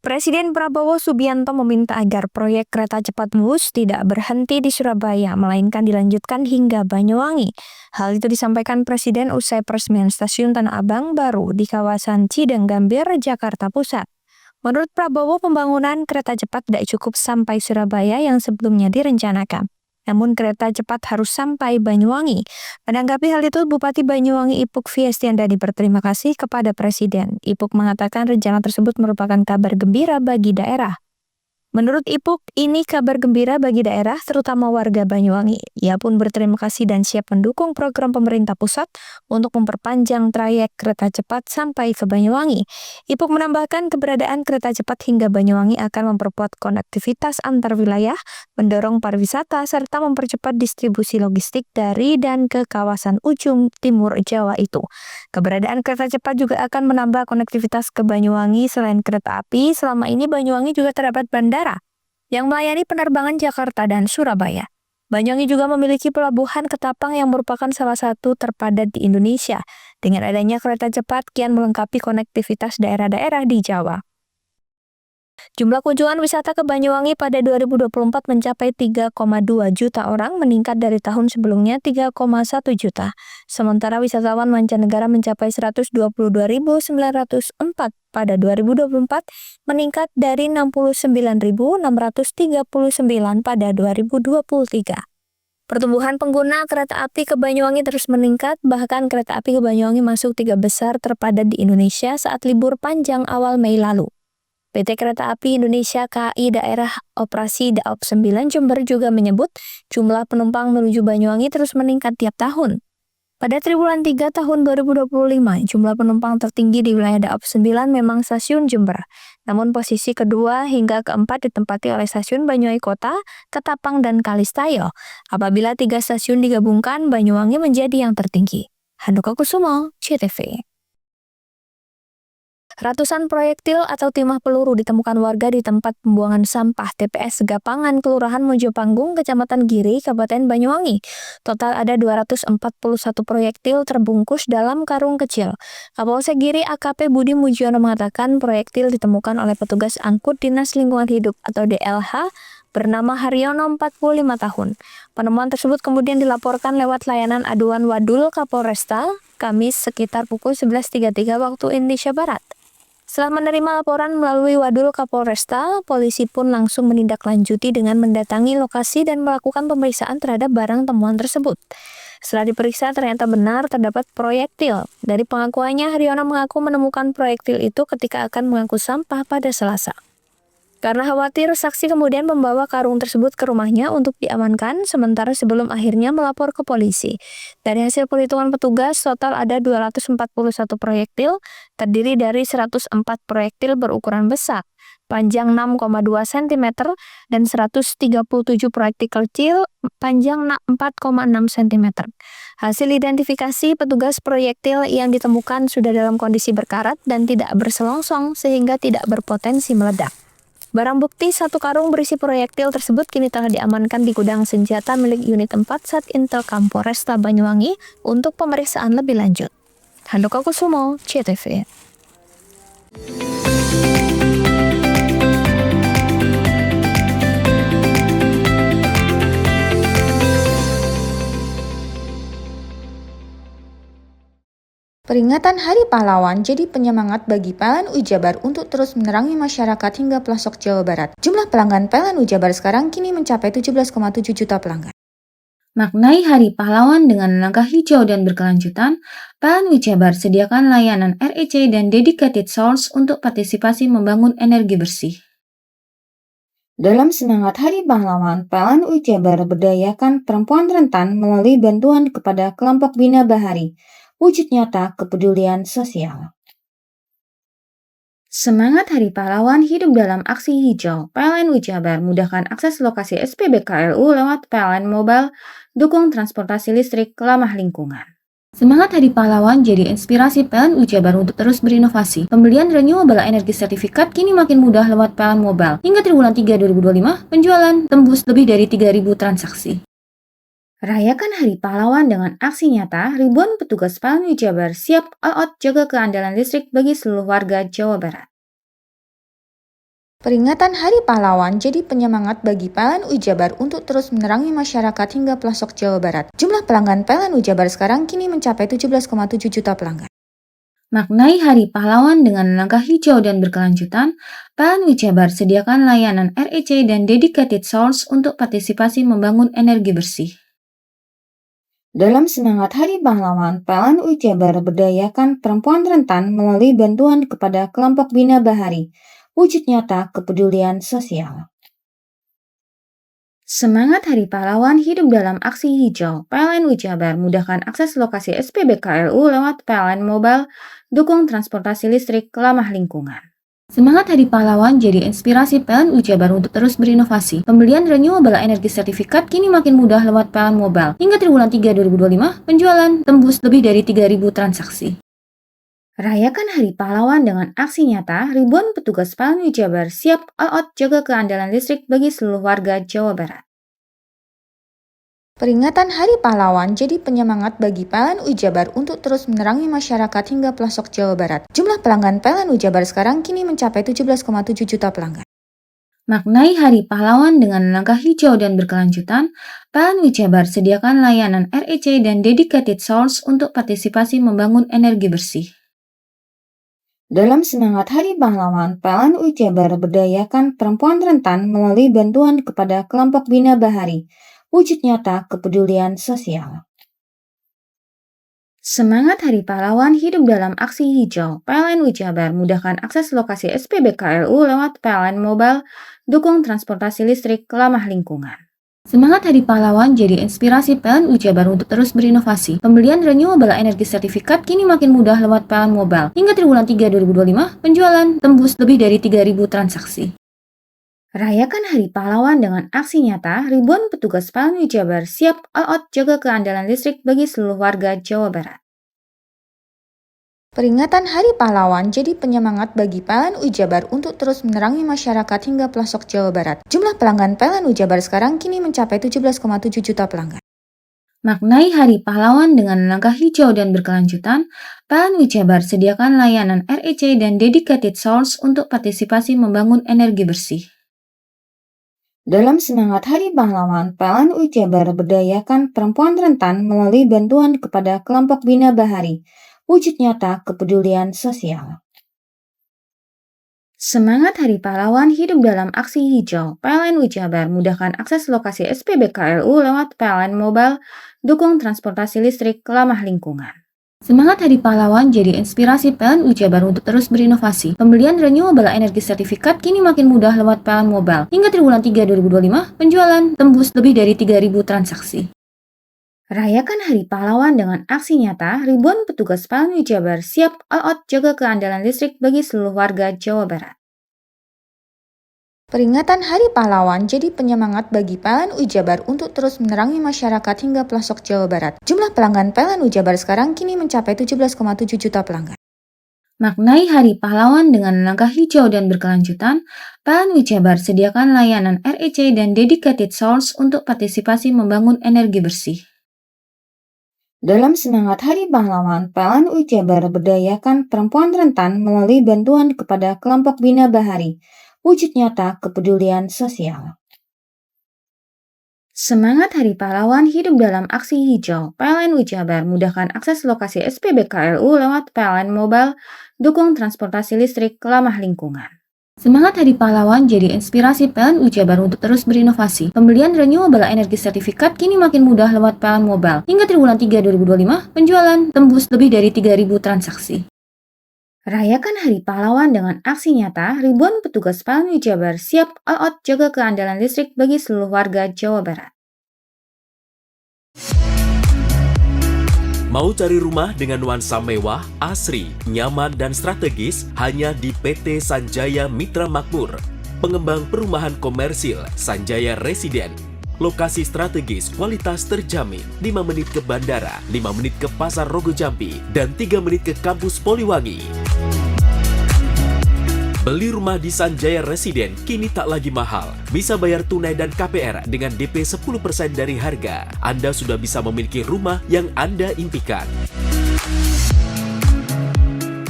Presiden Prabowo Subianto meminta agar proyek kereta cepat Wus tidak berhenti di Surabaya, melainkan dilanjutkan hingga Banyuwangi. Hal itu disampaikan Presiden usai peresmian stasiun Tanah Abang baru di kawasan Cideng Gambir, Jakarta Pusat. Menurut Prabowo, pembangunan kereta cepat tidak cukup sampai Surabaya yang sebelumnya direncanakan. Namun kereta cepat harus sampai Banyuwangi. Menanggapi hal itu, Bupati Banyuwangi Ipuk Fiestiandani berterima kasih kepada Presiden. Ipuk mengatakan rencana tersebut merupakan kabar gembira bagi daerah. Menurut Ipuk, ini kabar gembira bagi daerah, terutama warga Banyuwangi. Ia pun berterima kasih dan siap mendukung program pemerintah pusat untuk memperpanjang trayek kereta cepat sampai ke Banyuwangi. Ipuk menambahkan keberadaan kereta cepat hingga Banyuwangi akan memperkuat konektivitas antar wilayah, mendorong pariwisata, serta mempercepat distribusi logistik dari dan ke kawasan ujung timur Jawa itu. Keberadaan kereta cepat juga akan menambah konektivitas ke Banyuwangi. Selain kereta api, selama ini Banyuwangi juga terdapat bandara yang melayani penerbangan Jakarta dan Surabaya. Banyuwangi juga memiliki pelabuhan Ketapang yang merupakan salah satu terpadat di Indonesia. Dengan adanya kereta cepat kian melengkapi konektivitas daerah-daerah di Jawa. Jumlah kunjungan wisata ke Banyuwangi pada 2024 mencapai 3,2 juta orang, meningkat dari tahun sebelumnya 3,1 juta. Sementara wisatawan mancanegara mencapai 122.904 pada 2024, meningkat dari 69.639 pada 2023. Pertumbuhan pengguna kereta api ke Banyuwangi terus meningkat, bahkan kereta api ke Banyuwangi masuk 3 besar terpadat di Indonesia saat libur panjang awal Mei lalu. PT Kereta Api Indonesia KAI Daerah Operasi Daop 9 Jember juga menyebut jumlah penumpang menuju Banyuwangi terus meningkat tiap tahun. Pada triwulan 3 tahun 2025, jumlah penumpang tertinggi di wilayah Daop 9 memang stasiun Jember. Namun posisi kedua hingga keempat ditempati oleh stasiun Banyuwangi Kota, Ketapang, dan Kalistayo. Apabila 3 stasiun digabungkan, Banyuwangi menjadi yang tertinggi. Handoko Kusumo, CTV. Ratusan proyektil atau timah peluru ditemukan warga di tempat pembuangan sampah TPS Segapangan, Kelurahan Mojopanggung, Kecamatan Giri, Kabupaten Banyuwangi. Total ada 241 proyektil terbungkus dalam karung kecil. Kapolsek Giri AKP Budi Mujiono mengatakan proyektil ditemukan oleh petugas angkut Dinas Lingkungan Hidup atau DLH bernama Haryono 45 tahun. Penemuan tersebut kemudian dilaporkan lewat layanan aduan Wadul Kapolresta Kamis sekitar pukul 11.33 waktu Indonesia Barat. Setelah menerima laporan melalui Wadul Kapolresta, polisi pun langsung menindaklanjuti dengan mendatangi lokasi dan melakukan pemeriksaan terhadap barang temuan tersebut. Setelah diperiksa, ternyata benar terdapat proyektil. Dari pengakuannya, Haryono mengaku menemukan proyektil itu ketika akan mengangkut sampah pada Selasa. Karena khawatir, saksi kemudian membawa karung tersebut ke rumahnya untuk diamankan, sementara sebelum akhirnya melapor ke polisi. Dari hasil perhitungan petugas, total ada 241 proyektil, terdiri dari 104 proyektil berukuran besar, panjang 6,2 cm, dan 137 proyektil kecil, panjang 4,6 cm. Hasil identifikasi petugas, proyektil yang ditemukan sudah dalam kondisi berkarat dan tidak berselongsong sehingga tidak berpotensi meledak. Barang bukti 1 karung berisi proyektil tersebut kini telah diamankan di gudang senjata milik unit 4 Satintel Kapolresta Banyuwangi untuk pemeriksaan lebih lanjut. Handoko Kusumo, CTV. Peringatan Hari Pahlawan jadi penyemangat bagi PLN Jabar untuk terus menerangi masyarakat hingga pelosok Jawa Barat. Jumlah pelanggan PLN Jabar sekarang kini mencapai 17,7 juta pelanggan. Maknai Hari Pahlawan dengan langkah hijau dan berkelanjutan, PLN Jabar sediakan layanan REC dan Dedicated Source untuk partisipasi membangun energi bersih. Dalam semangat Hari Pahlawan, PLN Jabar berdayakan perempuan rentan melalui bantuan kepada kelompok Bina Bahari. Wujud nyata kepedulian sosial. Semangat Hari Pahlawan hidup dalam aksi hijau. PLN Jabar mudahkan akses lokasi SPBKLU lewat PLN Mobile, dukung transportasi listrik ramah lingkungan. Semangat Hari Pahlawan jadi inspirasi PLN Jabar untuk terus berinovasi. Pembelian renewable energy sertifikat kini makin mudah lewat PLN Mobile. Hingga triwulan 3 2025, penjualan tembus lebih dari 3.000 transaksi. Rayakan Hari Pahlawan dengan aksi nyata, ribuan petugas PLN Jabar siap all out jaga keandalan listrik bagi seluruh warga Jawa Barat. Peringatan Hari Pahlawan jadi penyemangat bagi PLN Jabar untuk terus menerangi masyarakat hingga pelosok Jawa Barat. Jumlah pelanggan PLN Jabar sekarang kini mencapai 17,7 juta pelanggan. Maknai Hari Pahlawan dengan langkah hijau dan berkelanjutan, PLN Jabar sediakan layanan REC dan Dedicated Source untuk partisipasi membangun energi bersih. Dalam semangat Hari Pahlawan, PLN Jabar berdayakan perempuan rentan melalui bantuan kepada kelompok Bina Bahari, wujud nyata kepedulian sosial. Semangat Hari Pahlawan hidup dalam aksi hijau. PLN Jabar mudahkan akses lokasi SPBKLU lewat PLN Mobile, dukung transportasi listrik ramah lingkungan. Semangat Hari Pahlawan jadi inspirasi PLN Jabar untuk terus berinovasi. Pembelian renewable energy sertifikat kini makin mudah lewat PLN Mobile. Hingga triwulan 3 2025, penjualan tembus lebih dari 3.000 transaksi. Rayakan Hari Pahlawan dengan aksi nyata, ribuan petugas PLN Jabar siap all out jaga keandalan listrik bagi seluruh warga Jawa Barat. Peringatan Hari Pahlawan jadi penyemangat bagi PLN Jabar untuk terus menerangi masyarakat hingga pelosok Jawa Barat. Jumlah pelanggan PLN Jabar sekarang kini mencapai 17,7 juta pelanggan. Maknai Hari Pahlawan dengan langkah hijau dan berkelanjutan, PLN Jabar sediakan layanan REC dan Dedicated Source untuk partisipasi membangun energi bersih. Dalam semangat Hari Pahlawan, PLN Jabar berdayakan perempuan rentan melalui bantuan kepada kelompok Bina Bahari, wujud nyata kepedulian sosial. Semangat Hari Pahlawan hidup dalam aksi hijau. PLN Jabar mudahkan akses lokasi SPBKLU lewat PLN Mobile, dukung transportasi listrik ramah lingkungan. Semangat Hari Pahlawan jadi inspirasi PLN Jabar untuk terus berinovasi. Pembelian renewable energy sertifikat kini makin mudah lewat PLN Mobile. Hingga triwulan 3 2025, penjualan tembus lebih dari 3.000 transaksi. Rayakan Hari Pahlawan dengan aksi nyata, ribuan petugas PLN Jabar siap all out jaga keandalan listrik bagi seluruh warga Jawa Barat. Peringatan Hari Pahlawan jadi penyemangat bagi PLN Jabar untuk terus menerangi masyarakat hingga pelosok Jawa Barat. Jumlah pelanggan PLN Jabar sekarang kini mencapai 17,7 juta pelanggan. Maknai Hari Pahlawan dengan langkah hijau dan berkelanjutan, PLN Jabar sediakan layanan REC dan Dedicated Source untuk partisipasi membangun energi bersih. Dalam semangat Hari Pahlawan, PLN Jabar berdayakan perempuan rentan melalui bantuan kepada kelompok Bina Bahari, wujud nyata kepedulian sosial. Semangat Hari Pahlawan hidup dalam aksi hijau. PLN Jabar mudahkan akses lokasi SPBKLU lewat PLN Mobile, dukung transportasi listrik ramah lingkungan. Semangat Hari Pahlawan jadi inspirasi PLN Jabar untuk terus berinovasi. Pembelian renewable energy sertifikat kini makin mudah lewat PLN Mobile. Hingga triwulan 3 2025, penjualan tembus lebih dari 3.000 transaksi. Rayakan Hari Pahlawan dengan aksi nyata, ribuan petugas PLN Jabar siap all out jaga keandalan listrik bagi seluruh warga Jawa Barat. Peringatan Hari Pahlawan jadi penyemangat bagi PLN Jabar untuk terus menerangi masyarakat hingga pelosok Jawa Barat. Jumlah pelanggan PLN Jabar sekarang kini mencapai 17,7 juta pelanggan. Maknai Hari Pahlawan dengan langkah hijau dan berkelanjutan, PLN Jabar sediakan layanan REC dan Dedicated Source untuk partisipasi membangun energi bersih. Dalam semangat Hari Pahlawan, PLN Jabar berdayakan perempuan rentan melalui bantuan kepada kelompok Bina Bahari, wujud nyata kepedulian sosial. Semangat Hari Pahlawan hidup dalam aksi hijau. PLN Jabar mudahkan akses lokasi SPBKLU lewat PLN Mobile, dukung transportasi listrik ramah lingkungan. Semangat Hari Pahlawan jadi inspirasi PLN Jabar untuk terus berinovasi. Pembelian renewable energy sertifikat kini makin mudah lewat PLN Mobile. Hingga triwulan 3 2025, penjualan tembus lebih dari 3.000 transaksi. Rayakan Hari Pahlawan dengan aksi nyata, ribuan petugas PLN Jabar siap all out jaga keandalan listrik bagi seluruh warga Jawa Barat. Mau cari rumah dengan nuansa mewah, asri, nyaman, dan strategis hanya di PT Sanjaya Mitra Makmur. Pengembang perumahan komersil Sanjaya Residen. Lokasi strategis, kualitas terjamin. 5 menit ke bandara, 5 menit ke Pasar Rogo Jambi, dan 3 menit ke kampus Poliwangi. Beli rumah di Sanjaya Residen kini tak lagi mahal. Bisa bayar tunai dan KPR dengan DP 10% dari harga. Anda sudah bisa memiliki rumah yang Anda impikan.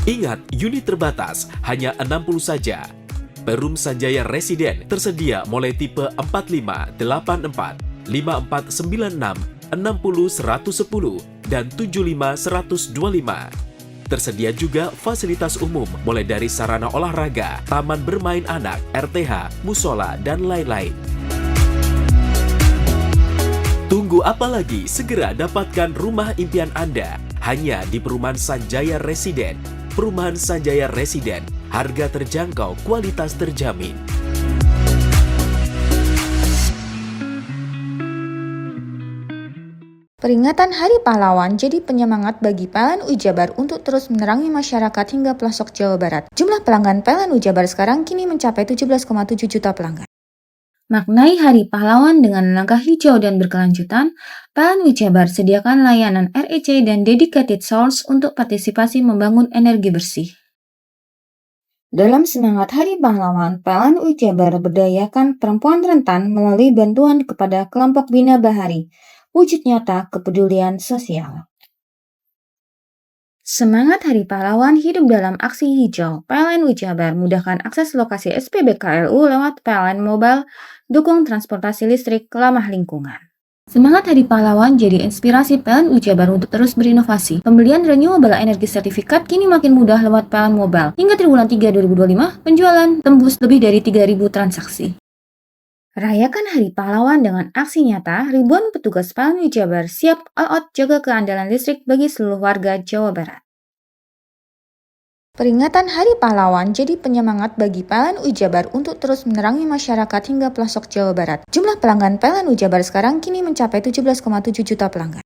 Ingat, unit terbatas, hanya 60 saja. Perum Sanjaya Residen tersedia mulai tipe 45, 84, 5496, 60 110, dan 75 125. Tersedia juga fasilitas umum mulai dari sarana olahraga, taman bermain anak, RTH, musola, dan lain-lain. Tunggu apa lagi? Segera dapatkan rumah impian Anda hanya di Perumahan Sanjaya Residen. Perumahan Sanjaya Residen, harga terjangkau, kualitas terjamin. Peringatan Hari Pahlawan jadi penyemangat bagi PLN Ujabar untuk terus menerangi masyarakat hingga pelosok Jawa Barat. Jumlah pelanggan PLN Ujabar sekarang kini mencapai 17,7 juta pelanggan. Maknai Hari Pahlawan dengan langkah hijau dan berkelanjutan, PLN Ujabar sediakan layanan REC dan dedicated source untuk partisipasi membangun energi bersih. Dalam semangat Hari Pahlawan, PLN Ujabar berdayakan perempuan rentan melalui bantuan kepada kelompok Bina Bahari, wujud nyata kepedulian sosial. Semangat Hari Pahlawan hidup dalam aksi hijau. PLN Ujabar mudahkan akses lokasi SPBKLU lewat PLN Mobile, dukung transportasi listrik ramah lingkungan. Semangat Hari Pahlawan jadi inspirasi PLN Ujabar untuk terus berinovasi. Pembelian renewable energy sertifikat kini makin mudah lewat PLN Mobile. Hingga triwulan 3 2025, penjualan tembus lebih dari 3.000 transaksi. Rayakan Hari Pahlawan dengan aksi nyata, ribuan petugas PLN Ujabar siap all out jaga keandalan listrik bagi seluruh warga Jawa Barat. Peringatan Hari Pahlawan jadi penyemangat bagi PLN Ujabar untuk terus menerangi masyarakat hingga pelosok Jawa Barat. Jumlah pelanggan PLN Ujabar sekarang kini mencapai 17,7 juta pelanggan.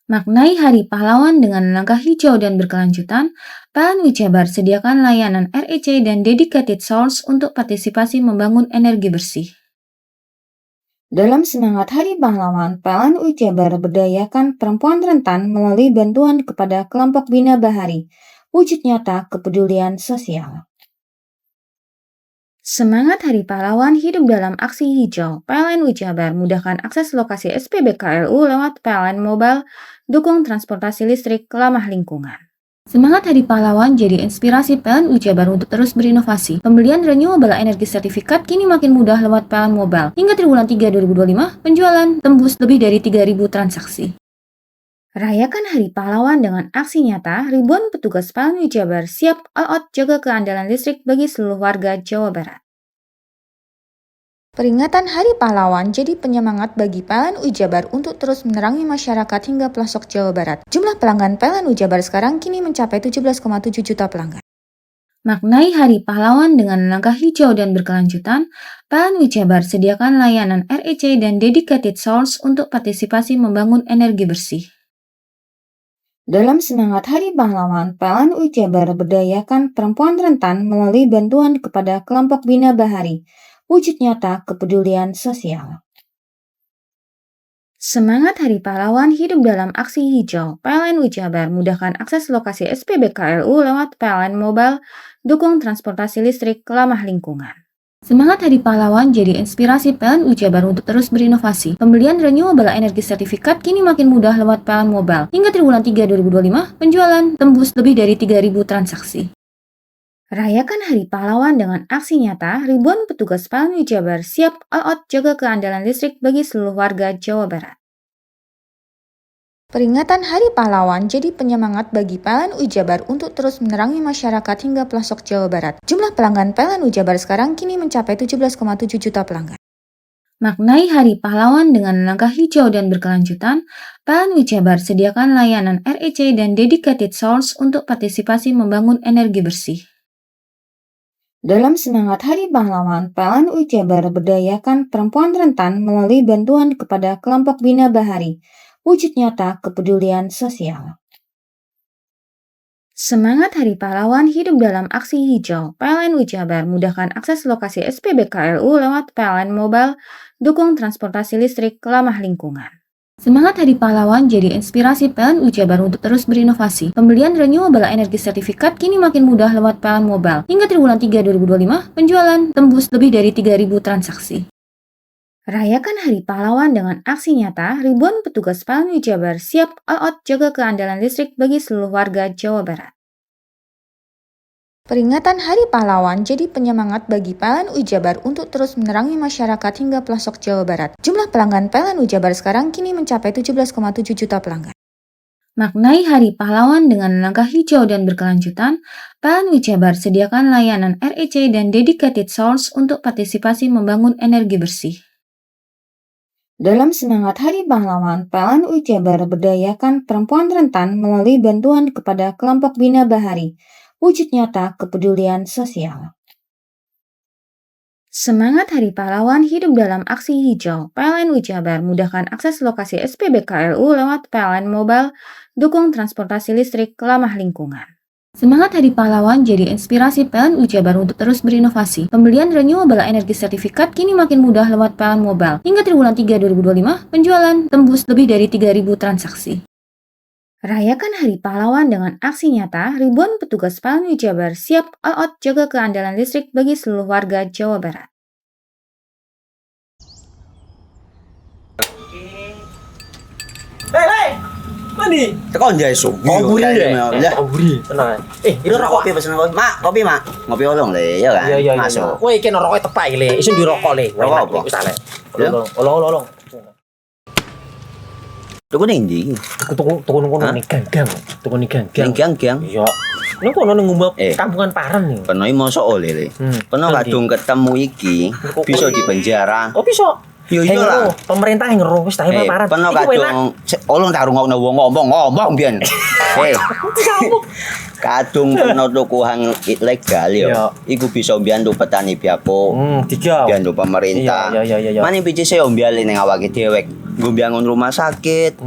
Maknai Hari Pahlawan dengan langkah hijau dan berkelanjutan, PLN Ujabar sediakan layanan REC dan dedicated source untuk partisipasi membangun energi bersih. Dalam semangat Hari Pahlawan, PLN Ujabar berdayakan perempuan rentan melalui bantuan kepada kelompok Bina Bahari, wujud nyata kepedulian sosial. Semangat Hari Pahlawan hidup dalam aksi hijau. PLN Ujabar mudahkan akses lokasi SPBKLU lewat PLN Mobile, dukung transportasi listrik ramah lingkungan. Semangat Hari Pahlawan jadi inspirasi PLN Ujabar untuk terus berinovasi. Pembelian renewable energy sertifikat kini makin mudah lewat PLN Mobile. Hingga triwulan 3 2025, penjualan tembus lebih dari 3.000 transaksi. Rayakan Hari Pahlawan dengan aksi nyata, ribuan petugas PLN Ujabar siap all out jaga keandalan listrik bagi seluruh warga Jawa Barat. Peringatan Hari Pahlawan jadi penyemangat bagi PLN Ujabar untuk terus menerangi masyarakat hingga pelosok Jawa Barat. Jumlah pelanggan PLN Ujabar sekarang kini mencapai 17,7 juta pelanggan. Maknai Hari Pahlawan dengan langkah hijau dan berkelanjutan, PLN Ujabar sediakan layanan REC dan dedicated source untuk partisipasi membangun energi bersih. Dalam semangat Hari Pahlawan, PLN Ujabar berdayakan perempuan rentan melalui bantuan kepada kelompok Bina Bahari, wujud nyata kepedulian sosial. Semangat Hari Pahlawan hidup dalam aksi hijau. PLN Ujabar mudahkan akses lokasi SPBKLU lewat PLN Mobile, dukung transportasi listrik ramah lingkungan. Semangat Hari Pahlawan jadi inspirasi PLN Ujabar untuk terus berinovasi. Pembelian renewable energy sertifikat kini makin mudah lewat PLN Mobile. Hingga triwulan 3 2025, penjualan tembus lebih dari 3.000 transaksi. Rayakan Hari Pahlawan dengan aksi nyata, ribuan petugas PLN Ujabar siap all out jaga keandalan listrik bagi seluruh warga Jawa Barat. Peringatan Hari Pahlawan jadi penyemangat bagi PLN Ujabar untuk terus menerangi masyarakat hingga pelosok Jawa Barat. Jumlah pelanggan PLN Ujabar sekarang kini mencapai 17,7 juta pelanggan. Maknai Hari Pahlawan dengan langkah hijau dan berkelanjutan, PLN Ujabar sediakan layanan REC dan dedicated source untuk partisipasi membangun energi bersih. Dalam semangat Hari Pahlawan, PLN Ujabar berdayakan perempuan rentan melalui bantuan kepada kelompok Bina Bahari, wujud nyata kepedulian sosial. Semangat Hari Pahlawan hidup dalam aksi hijau. PLN Ujabar mudahkan akses lokasi SPBKLU lewat PLN Mobile, dukung transportasi listrik ramah lingkungan. Semangat Hari Pahlawan jadi inspirasi PLN Ujabar untuk terus berinovasi. Pembelian renewable energy sertifikat kini makin mudah lewat PLN Mobile. Hingga triwulan 3 2025, penjualan tembus lebih dari 3.000 transaksi. Rayakan Hari Pahlawan dengan aksi nyata, ribuan petugas PLN Ujabar siap all out jaga keandalan listrik bagi seluruh warga Jawa Barat. Peringatan Hari Pahlawan jadi penyemangat bagi PLN Jabar untuk terus menerangi masyarakat hingga pelosok Jawa Barat. Jumlah pelanggan PLN Jabar sekarang kini mencapai 17,7 juta pelanggan. Maknai Hari Pahlawan dengan langkah hijau dan berkelanjutan, PLN Jabar sediakan layanan REC dan Dedicated Source untuk partisipasi membangun energi bersih. Dalam semangat Hari Pahlawan, PLN Jabar berdayakan perempuan rentan melalui bantuan kepada kelompok Bina Bahari, wujud nyata kepedulian sosial. Semangat Hari Pahlawan hidup dalam aksi hijau. PLN Jabar mudahkan akses lokasi SPBKLU lewat PLN Mobile, dukung transportasi listrik ramah lingkungan. Semangat Hari Pahlawan jadi inspirasi PLN Jabar untuk terus berinovasi. Pembelian renewable energy sertifikat kini makin mudah lewat PLN Mobile. Hingga triwulan 3 2025, penjualan tembus lebih dari 3.000 transaksi. Rayakan Hari Pahlawan dengan aksi nyata, ribuan petugas PLN Jabar siap all out jaga keandalan listrik bagi seluruh warga Jawa Barat. Hei, mandi. Tekan jaya subuh. Buri deh. Ya. Buri, tenang. Ini rokok. Kopi pesen kopi. Mak, kopi, Mak. Ngopi olong le, ya kan? Iya. Masuk. Woi, iki rokoknya tepak le. Isin di rokok le. Rokok apa? Wis ale. Ya. Olong. Tuku ning ndi? Tuku ngono ning gang. Tuku ning gang. Ning gang. Iya. Ning kono ning ngumba Eh. kampungan Paren nih. Peno mosok oleh le. Peno Nanti. kadung ketemu iki bisa dipenjara. Oh, bisa. Yo iya lah. Pemerintah yang ngeru wis ta Paren. Peno Iku enak. kadung olong tak rungokno wong ngomong biyen. Kadung peno tuku hang ilegal Iya. yo. Iku bisa mbiyantu petani biako. Tiga. Mbiyantu pemerintah. Iya. Mane picise yo mbiale ning awake dhewe. Nggo mbangun rumah sakit.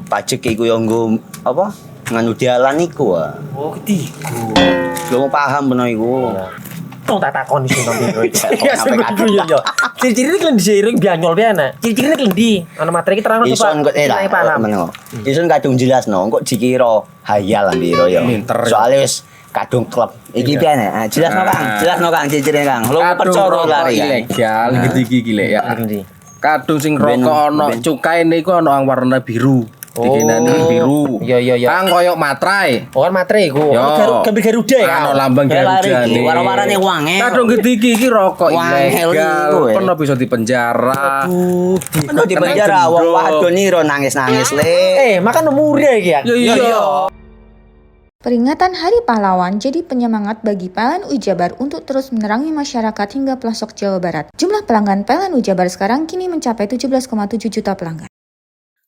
Pajak iku yo nggo apa? Nganu dalan iku ah. Oh, ketiku. Lu paham beno iku. Tong tak takon iso nang biro iki. Iya, sampe kadung. Iya. Ciri-ciri iki diseiring bianyol piye Ciri-ciri iki ndi? Ana materi iki terang Ison kok lah. Meneng. Ison kadung jelasno, kok dikira hayal ambiro yo. Soale wis kadung klub. Iki piye nek? Jelasno Kang, ciri-cirine Kang. Lu percaya lari kan. ilegal iki lek ya. Ndi? Kadung sing rokok ono cukae niku ono yang warna biru. Dikenani biru. Iya. Kang koyo matrai. Oh kan materi iku. Yo. Gambar Garuda ya. Ono lambang Garuda iki nih. warna-warnane wange. Kadung iki rokok Wangel ilegal. iku, eh. Pernah bisa dipenjara. Ono di penjara wong wadon niro nangis-nangis le. Makan murah iki ya. Iya. Peringatan Hari Pahlawan jadi penyemangat bagi PLN Jabar untuk terus menerangi masyarakat hingga pelosok Jawa Barat. Jumlah pelanggan PLN Jabar sekarang kini mencapai 17,7 juta pelanggan.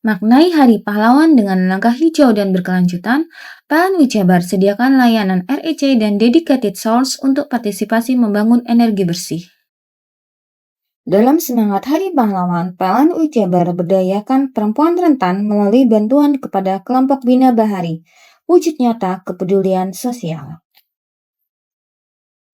Maknai Hari Pahlawan dengan langkah hijau dan berkelanjutan, PLN Jabar sediakan layanan REC dan Dedicated Source untuk partisipasi membangun energi bersih. Dalam semangat Hari Pahlawan, PLN Jabar berdayakan perempuan rentan melalui bantuan kepada kelompok Bina Bahari, wujud nyata kepedulian sosial.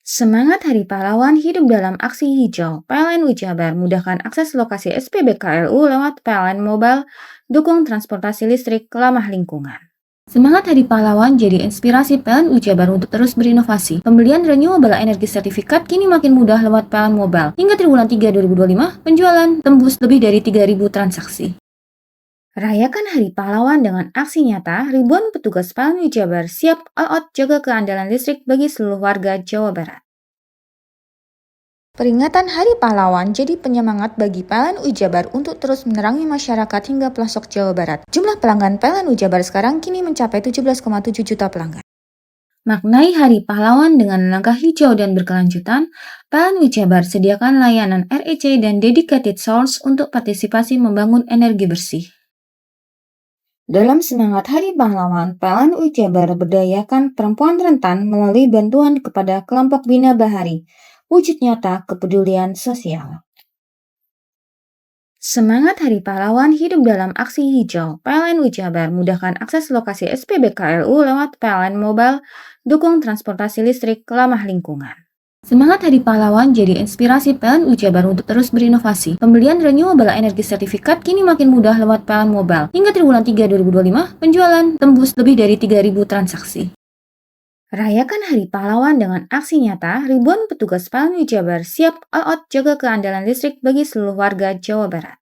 Semangat Hari Pahlawan hidup dalam aksi hijau. PLN Jabar mudahkan akses lokasi SPBKLU lewat PLN Mobile, dukung transportasi listrik ramah lingkungan. Semangat Hari Pahlawan jadi inspirasi PLN Jabar untuk terus berinovasi. Pembelian renewable energy sertifikat kini makin mudah lewat PLN Mobile. Hingga triwulan 3 2025, penjualan tembus lebih dari 3.000 transaksi. Rayakan Hari Pahlawan dengan aksi nyata, ribuan petugas PLN Jabar siap all out jaga keandalan listrik bagi seluruh warga Jawa Barat. Peringatan Hari Pahlawan jadi penyemangat bagi PLN Jabar untuk terus menerangi masyarakat hingga pelosok Jawa Barat. Jumlah pelanggan PLN Jabar sekarang kini mencapai 17,7 juta pelanggan. Maknai Hari Pahlawan dengan langkah hijau dan berkelanjutan, PLN Jabar sediakan layanan REC dan Dedicated Source untuk partisipasi membangun energi bersih. Dalam semangat Hari Pahlawan, PLN Jabar berdayakan perempuan rentan melalui bantuan kepada kelompok Bina Bahari, wujud nyata kepedulian sosial. Semangat Hari Pahlawan hidup dalam aksi hijau. PLN Jabar mudahkan akses lokasi SPBKLU lewat PLN Mobile, dukung transportasi listrik ramah lingkungan. Semangat Hari Pahlawan jadi inspirasi PLN Jabar untuk terus berinovasi. Pembelian renewable energy sertifikat kini makin mudah lewat PLN Mobile. Hingga triwulan 3 2025, penjualan tembus lebih dari 3.000 transaksi. Rayakan Hari Pahlawan dengan aksi nyata, ribuan petugas PLN Jabar siap all out jaga keandalan listrik bagi seluruh warga Jawa Barat.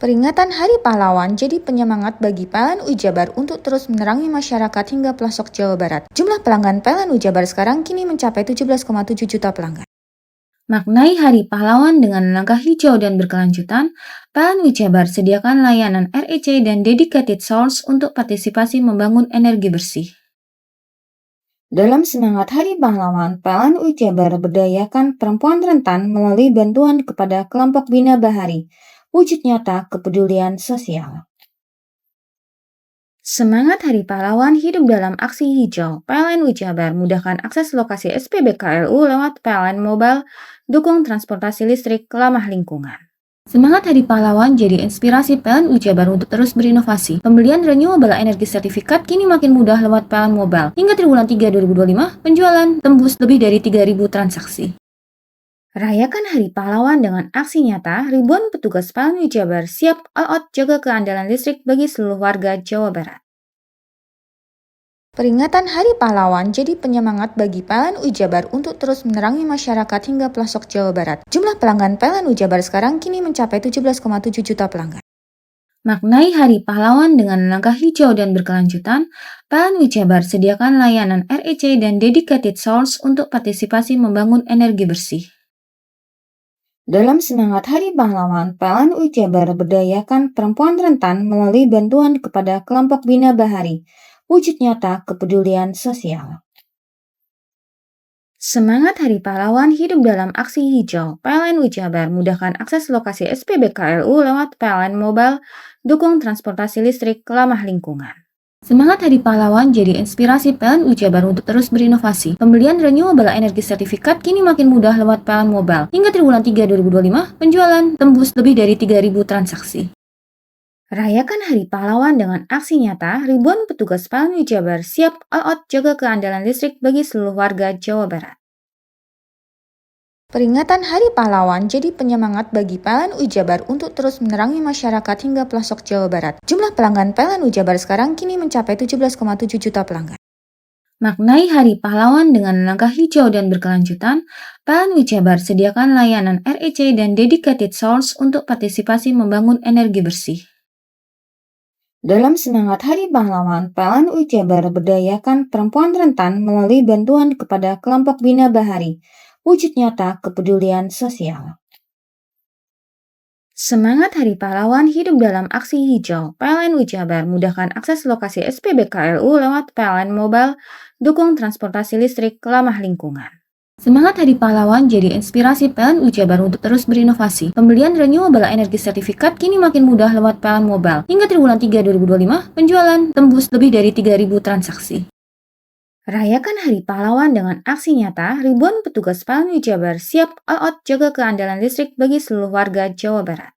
Peringatan Hari Pahlawan jadi penyemangat bagi PLN Ujabar untuk terus menerangi masyarakat hingga pelosok Jawa Barat. Jumlah pelanggan PLN Ujabar sekarang kini mencapai 17,7 juta pelanggan. Maknai Hari Pahlawan dengan langkah hijau dan berkelanjutan, PLN Ujabar sediakan layanan REC dan dedicated source untuk partisipasi membangun energi bersih. Dalam semangat Hari Pahlawan, PLN Ujabar berdayakan perempuan rentan melalui bantuan kepada kelompok Bina Bahari, wujud nyata kepedulian sosial. Semangat Hari Pahlawan hidup dalam aksi hijau. PLN Ujabar mudahkan akses lokasi SPBKLU lewat PLN Mobile, dukung transportasi listrik ramah lingkungan. Semangat Hari Pahlawan jadi inspirasi PLN Ujabar untuk terus berinovasi. Pembelian renewable energy sertifikat kini makin mudah lewat PLN Mobile. Hingga triwulan 3 2025, penjualan tembus lebih dari 3.000 transaksi. Rayakan Hari Pahlawan dengan aksi nyata, ribuan petugas PLN Ujabar siap all out jaga keandalan listrik bagi seluruh warga Jawa Barat. Peringatan Hari Pahlawan jadi penyemangat bagi PLN Ujabar untuk terus menerangi masyarakat hingga pelosok Jawa Barat. Jumlah pelanggan PLN Ujabar sekarang kini mencapai 17,7 juta pelanggan. Maknai Hari Pahlawan dengan langkah hijau dan berkelanjutan, PLN Ujabar sediakan layanan REC dan dedicated source untuk partisipasi membangun energi bersih. Dalam semangat Hari Pahlawan, PLN Ujabar berdayakan perempuan rentan melalui bantuan kepada kelompok Bina Bahari, wujud nyata kepedulian sosial. Semangat Hari Pahlawan hidup dalam aksi hijau. PLN Ujabar mudahkan akses lokasi SPBKLU lewat PLN Mobile, dukung transportasi listrik ramah lingkungan. Semangat Hari Pahlawan jadi inspirasi PLN Ujabar untuk terus berinovasi. Pembelian renewable energy sertifikat kini makin mudah lewat PLN Mobile. Hingga triwulan 3 2025, penjualan tembus lebih dari 3.000 transaksi. Rayakan Hari Pahlawan dengan aksi nyata, ribuan petugas PLN Ujabar siap all out jaga keandalan listrik bagi seluruh warga Jawa Barat. Peringatan Hari Pahlawan jadi penyemangat bagi PLN Ujabar untuk terus menerangi masyarakat hingga pelosok Jawa Barat. Jumlah pelanggan PLN Ujabar sekarang kini mencapai 17,7 juta pelanggan. Maknai Hari Pahlawan dengan langkah hijau dan berkelanjutan, PLN Ujabar sediakan layanan REC dan dedicated source untuk partisipasi membangun energi bersih. Dalam semangat Hari Pahlawan, PLN Ujabar berdayakan perempuan rentan melalui bantuan kepada kelompok Bina Bahari, wujud nyata kepedulian sosial. Semangat Hari Pahlawan hidup dalam aksi hijau. PLN Ujabar mudahkan akses lokasi SPBKLU lewat PLN Mobile, dukung transportasi listrik ramah lingkungan. Semangat Hari Pahlawan jadi inspirasi PLN Ujabar untuk terus berinovasi. Pembelian renewable energy sertifikat kini makin mudah lewat PLN Mobile. Hingga triwulan 3 2025, penjualan tembus lebih dari 3.000 transaksi. Rayakan Hari Pahlawan dengan aksi nyata, ribuan petugas PLN Ujabar siap all out jaga keandalan listrik bagi seluruh warga Jawa Barat.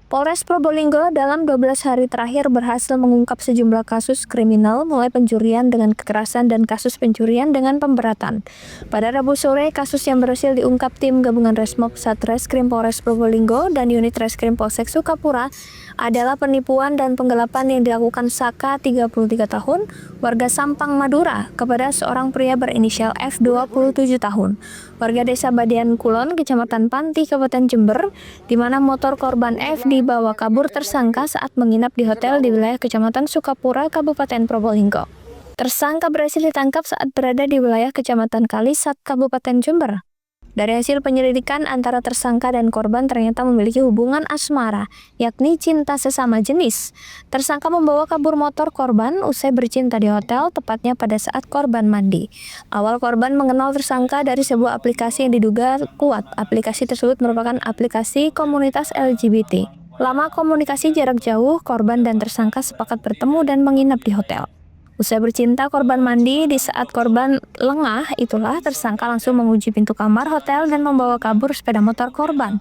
Polres Probolinggo dalam 12 hari terakhir berhasil mengungkap sejumlah kasus kriminal mulai pencurian dengan kekerasan dan kasus pencurian dengan pemberatan. Pada Rabu sore, kasus yang berhasil diungkap tim gabungan Resmob Satreskrim Polres Probolinggo dan unit Reskrim Polsek Sukapura adalah penipuan dan penggelapan yang dilakukan Saka 33 tahun, warga Sampang, Madura, kepada seorang pria berinisial F 27 tahun, warga Desa Badian Kulon, Kecamatan Panti, Kabupaten Jember, di mana motor korban F dibawa kabur tersangka saat menginap di hotel di wilayah Kecamatan Sukapura, Kabupaten Probolinggo. Tersangka berhasil ditangkap saat berada di wilayah Kecamatan Kalisat, Kabupaten Jember. Dari hasil penyelidikan, antara tersangka dan korban ternyata memiliki hubungan asmara, yakni cinta sesama jenis. Tersangka membawa kabur motor korban usai bercinta di hotel, tepatnya pada saat korban mandi. Awal korban mengenal tersangka dari sebuah aplikasi yang diduga kuat. Aplikasi tersebut merupakan aplikasi komunitas LGBT. Lama komunikasi jarak jauh, korban dan tersangka sepakat bertemu dan menginap di hotel. Usai bercinta, korban mandi. Di saat korban lengah, itulah tersangka langsung mengunci pintu kamar hotel dan membawa kabur sepeda motor korban.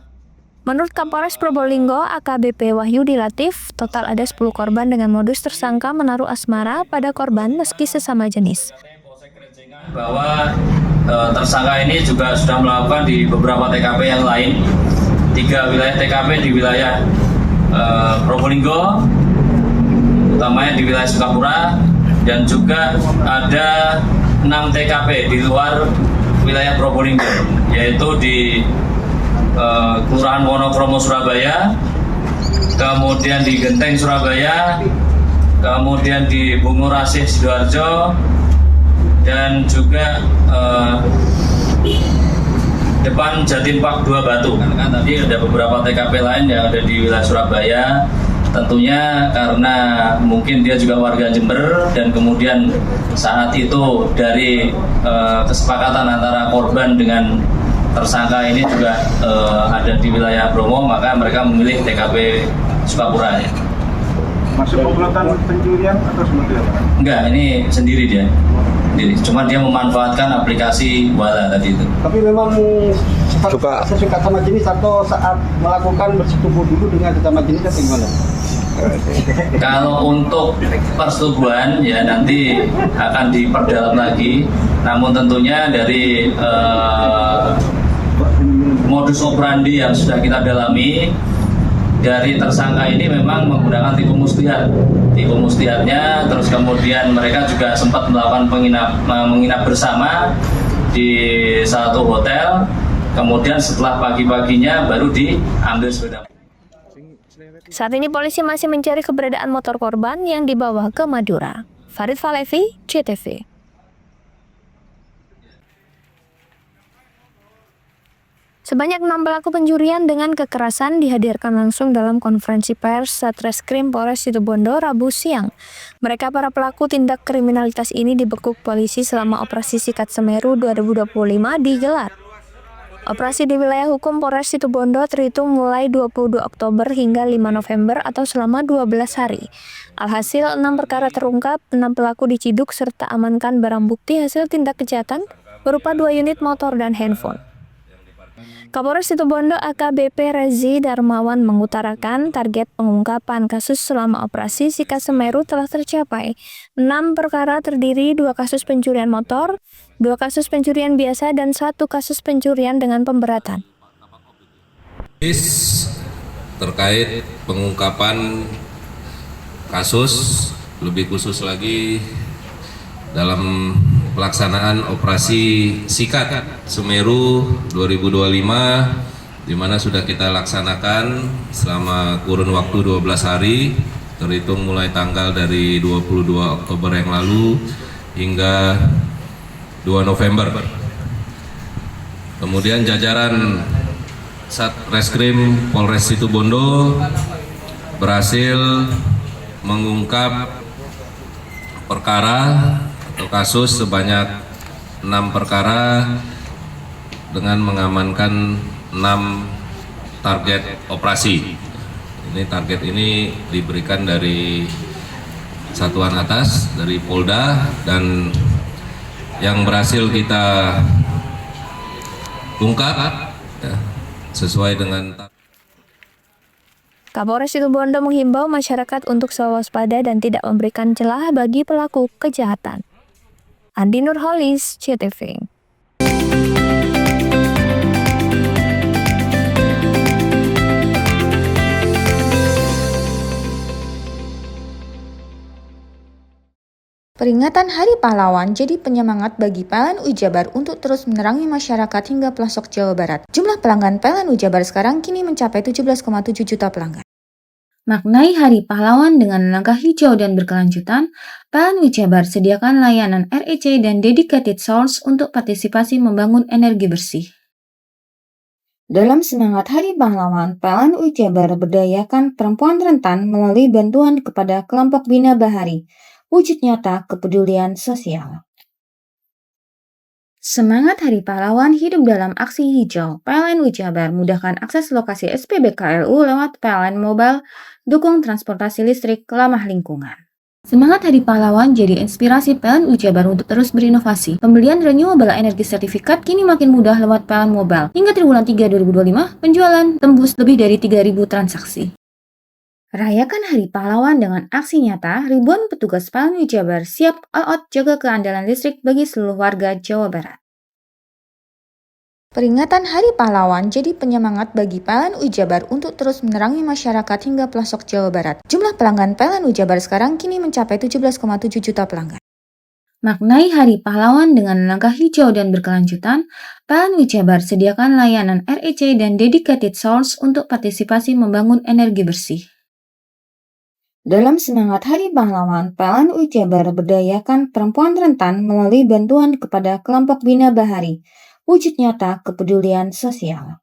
Menurut Kapolres Probolinggo AKBP Wahyudi Latif, total ada 10 korban dengan modus tersangka menaruh asmara pada korban meski sesama jenis. Bahwa tersangka ini juga sudah melakukan di beberapa TKP yang lain. 3 wilayah TKP di wilayah Probolinggo, utamanya di wilayah Sukapura, dan juga ada 6 TKP di luar wilayah Probolinggo, yaitu di Kelurahan Wonokromo Surabaya, kemudian di Genteng Surabaya, kemudian di Bungurasih Sidoarjo, dan juga depan Jatim Park 2 Batu. Kan tadi ada beberapa TKP lain yang ada di wilayah Surabaya. Tentunya karena mungkin dia juga warga Jember, dan kemudian saat itu dari kesepakatan antara korban dengan tersangka ini juga ada di wilayah Bromo, maka mereka memilih TKP Sukapura. Ya. Masuk komplotan pencurian atau seperti apa? Enggak, ini sendiri dia. Cuma dia memanfaatkan aplikasi Wala tadi itu. Tapi memang sesuka sama jenis atau saat melakukan bersetubuh dulu dengan sesama jenis atau gimana? Kalau untuk persetubuhan ya nanti akan diperdalam lagi. Namun tentunya dari modus operandi yang sudah kita dalami, dari tersangka ini memang menggunakan tipu muslihat. Tipu muslihatnya, terus kemudian mereka juga sempat melakukan menginap bersama di satu hotel. Kemudian setelah pagi-paginya baru diambil sepeda. Saat ini polisi masih mencari keberadaan motor korban yang dibawa ke Madura. Farid Falevi, CTV. Sebanyak 6 pelaku pencurian dengan kekerasan dihadirkan langsung dalam konferensi pers Satreskrim Polres Situbondo Rabu siang. Mereka para pelaku tindak kriminalitas ini dibekuk polisi selama operasi Sikat Semeru 2025 digelar. Operasi di wilayah hukum Polres Situbondo terhitung mulai 22 Oktober hingga 5 November atau selama 12 hari. Alhasil 6 perkara terungkap, 6 pelaku diciduk serta amankan barang bukti hasil tindak kejahatan berupa 2 unit motor dan handphone. Kapolres Situbondo AKBP Rezi Darmawan mengutarakan target pengungkapan kasus selama operasi Sikat Semeru telah tercapai. 6 perkara terdiri 2 kasus pencurian motor, 2 kasus pencurian biasa, dan 1 kasus pencurian dengan pemberatan. Terkait pengungkapan kasus, lebih khusus lagi dalam pelaksanaan operasi Sikat Semeru 2025, di mana sudah kita laksanakan selama kurun waktu 12 hari, terhitung mulai tanggal dari 22 Oktober yang lalu hingga 2 November. Kemudian jajaran Satreskrim Polres Situbondo berhasil mengungkap perkara atau kasus sebanyak 6 perkara dengan mengamankan 6 target operasi. Target ini diberikan dari satuan atas, dari Polda, dan yang berhasil kita ungkap ya, sesuai dengan. Kapolres Situbondo menghimbau masyarakat untuk selalu waspada dan tidak memberikan celah bagi pelaku kejahatan. Andi Nurholis, CTV. Peringatan Hari Pahlawan jadi penyemangat bagi PLN Jabar untuk terus menerangi masyarakat hingga pelosok Jawa Barat. Jumlah pelanggan PLN Jabar sekarang kini mencapai 17,7 juta pelanggan. Maknai Hari Pahlawan dengan langkah hijau dan berkelanjutan, PLN Jabar sediakan layanan REC dan dedicated source untuk partisipasi membangun energi bersih. Dalam semangat Hari Pahlawan, PLN Jabar berdayakan perempuan rentan melalui bantuan kepada kelompok Bina Bahari, wujud nyata kepedulian sosial. Semangat Hari Pahlawan hidup dalam aksi hijau. PLN Jabar mudahkan akses lokasi SPBKLU lewat PLN Mobile, dukung transportasi listrik ramah lingkungan. Semangat Hari Pahlawan jadi inspirasi PLN Jabar untuk terus berinovasi. Pembelian renewable energy sertifikat kini makin mudah lewat PLN Mobile. Hingga triwulan 3 2025, penjualan tembus lebih dari 3.000 transaksi. Rayakan Hari Pahlawan dengan aksi nyata, ribuan petugas PLN Jabar siap all out jaga keandalan listrik bagi seluruh warga Jawa Barat. Peringatan Hari Pahlawan jadi penyemangat bagi PLN Jabar untuk terus menerangi masyarakat hingga pelosok Jawa Barat. Jumlah pelanggan PLN Jabar sekarang kini mencapai 17,7 juta pelanggan. Maknai Hari Pahlawan dengan langkah hijau dan berkelanjutan, PLN Jabar sediakan layanan REC dan dedicated source untuk partisipasi membangun energi bersih. Dalam semangat Hari Pahlawan, PLN Jabar berdayakan perempuan rentan melalui bantuan kepada kelompok Bina Bahari, wujud nyata kepedulian sosial.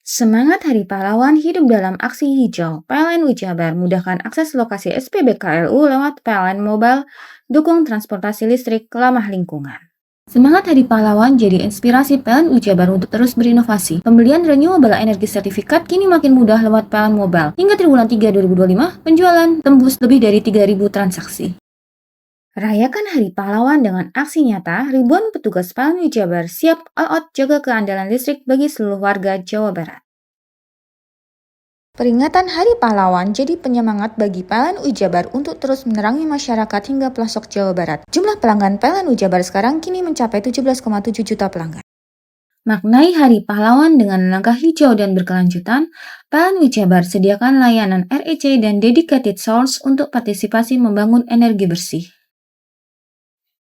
Semangat Hari Pahlawan hidup dalam aksi hijau. PLN Jabar mudahkan akses lokasi SPBKLU lewat PLN Mobile, dukung transportasi listrik ramah lingkungan. Semangat Hari Pahlawan jadi inspirasi PLN Jabar untuk terus berinovasi. Pembelian renewable energy sertifikat kini makin mudah lewat PLN Mobile. Hingga triwulan 3 2025, penjualan tembus lebih dari 3.000 transaksi. Rayakan Hari Pahlawan dengan aksi nyata, ribuan petugas PLN Jabar siap all out jaga keandalan listrik bagi seluruh warga Jawa Barat. Peringatan Hari Pahlawan jadi penyemangat bagi PLN Jabar untuk terus menerangi masyarakat hingga pelosok Jawa Barat. Jumlah pelanggan PLN Jabar sekarang kini mencapai 17,7 juta pelanggan. Maknai Hari Pahlawan dengan langkah hijau dan berkelanjutan, PLN Jabar sediakan layanan REC dan dedicated source untuk partisipasi membangun energi bersih.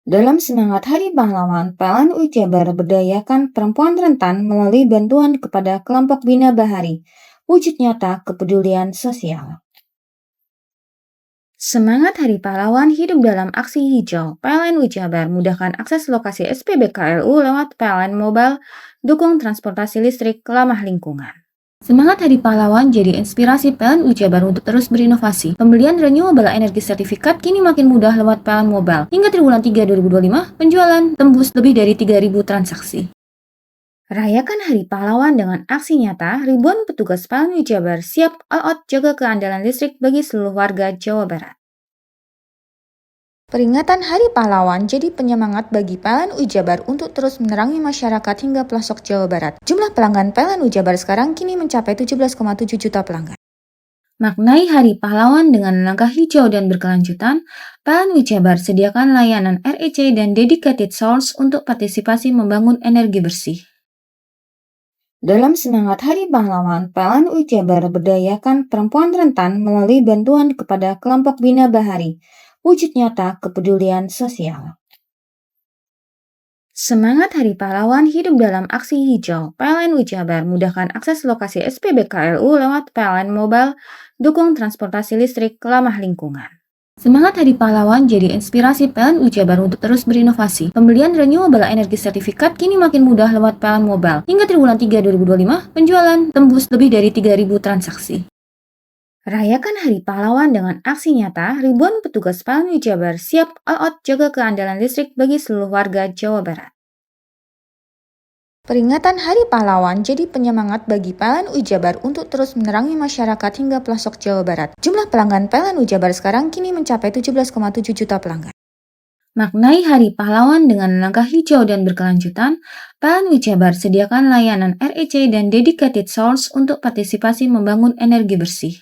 Dalam semangat Hari Pahlawan, PLN Jabar berdayakan perempuan rentan melalui bantuan kepada kelompok Bina Bahari, wujud nyata kepedulian sosial. Semangat Hari Pahlawan hidup dalam aksi hijau. PLN Jabar mudahkan akses lokasi SPBKLU lewat PLN Mobile, dukung transportasi listrik ramah lingkungan. Semangat Hari Pahlawan jadi inspirasi PLN Jabar untuk terus berinovasi. Pembelian renewable energy sertifikat kini makin mudah lewat PLN Mobile. Hingga triwulan 3 2025, penjualan tembus lebih dari 3.000 transaksi. Rayakan Hari Pahlawan dengan aksi nyata, ribuan petugas PLN Jabar siap all out jaga keandalan listrik bagi seluruh warga Jawa Barat. Peringatan Hari Pahlawan jadi penyemangat bagi PLN Jabar untuk terus menerangi masyarakat hingga pelosok Jawa Barat. Jumlah pelanggan PLN Jabar sekarang kini mencapai 17,7 juta pelanggan. Maknai Hari Pahlawan dengan langkah hijau dan berkelanjutan, PLN Jabar sediakan layanan REC dan dedicated source untuk partisipasi membangun energi bersih. Dalam semangat Hari Pahlawan, PLN Jabar berdayakan perempuan rentan melalui bantuan kepada kelompok Bina Bahari, wujud nyata kepedulian sosial. Semangat Hari Pahlawan hidup dalam aksi hijau. PLN Jabar mudahkan akses lokasi SPBKLU lewat PLN Mobile, dukung transportasi listrik ramah lingkungan. Semangat Hari Pahlawan jadi inspirasi PLN Jabar untuk terus berinovasi. Pembelian renewable energy sertifikat kini makin mudah lewat PLN Mobile. Hingga triwulan 3 2025, penjualan tembus lebih dari 3.000 transaksi. Rayakan Hari Pahlawan dengan aksi nyata, ribuan petugas PLN Jabar siap all out jaga keandalan listrik bagi seluruh warga Jawa Barat. Peringatan Hari Pahlawan jadi penyemangat bagi PLN Jabar untuk terus menerangi masyarakat hingga pelosok Jawa Barat. Jumlah pelanggan PLN Jabar sekarang kini mencapai 17,7 juta pelanggan. Maknai Hari Pahlawan dengan langkah hijau dan berkelanjutan, PLN Jabar sediakan layanan REC dan dedicated source untuk partisipasi membangun energi bersih.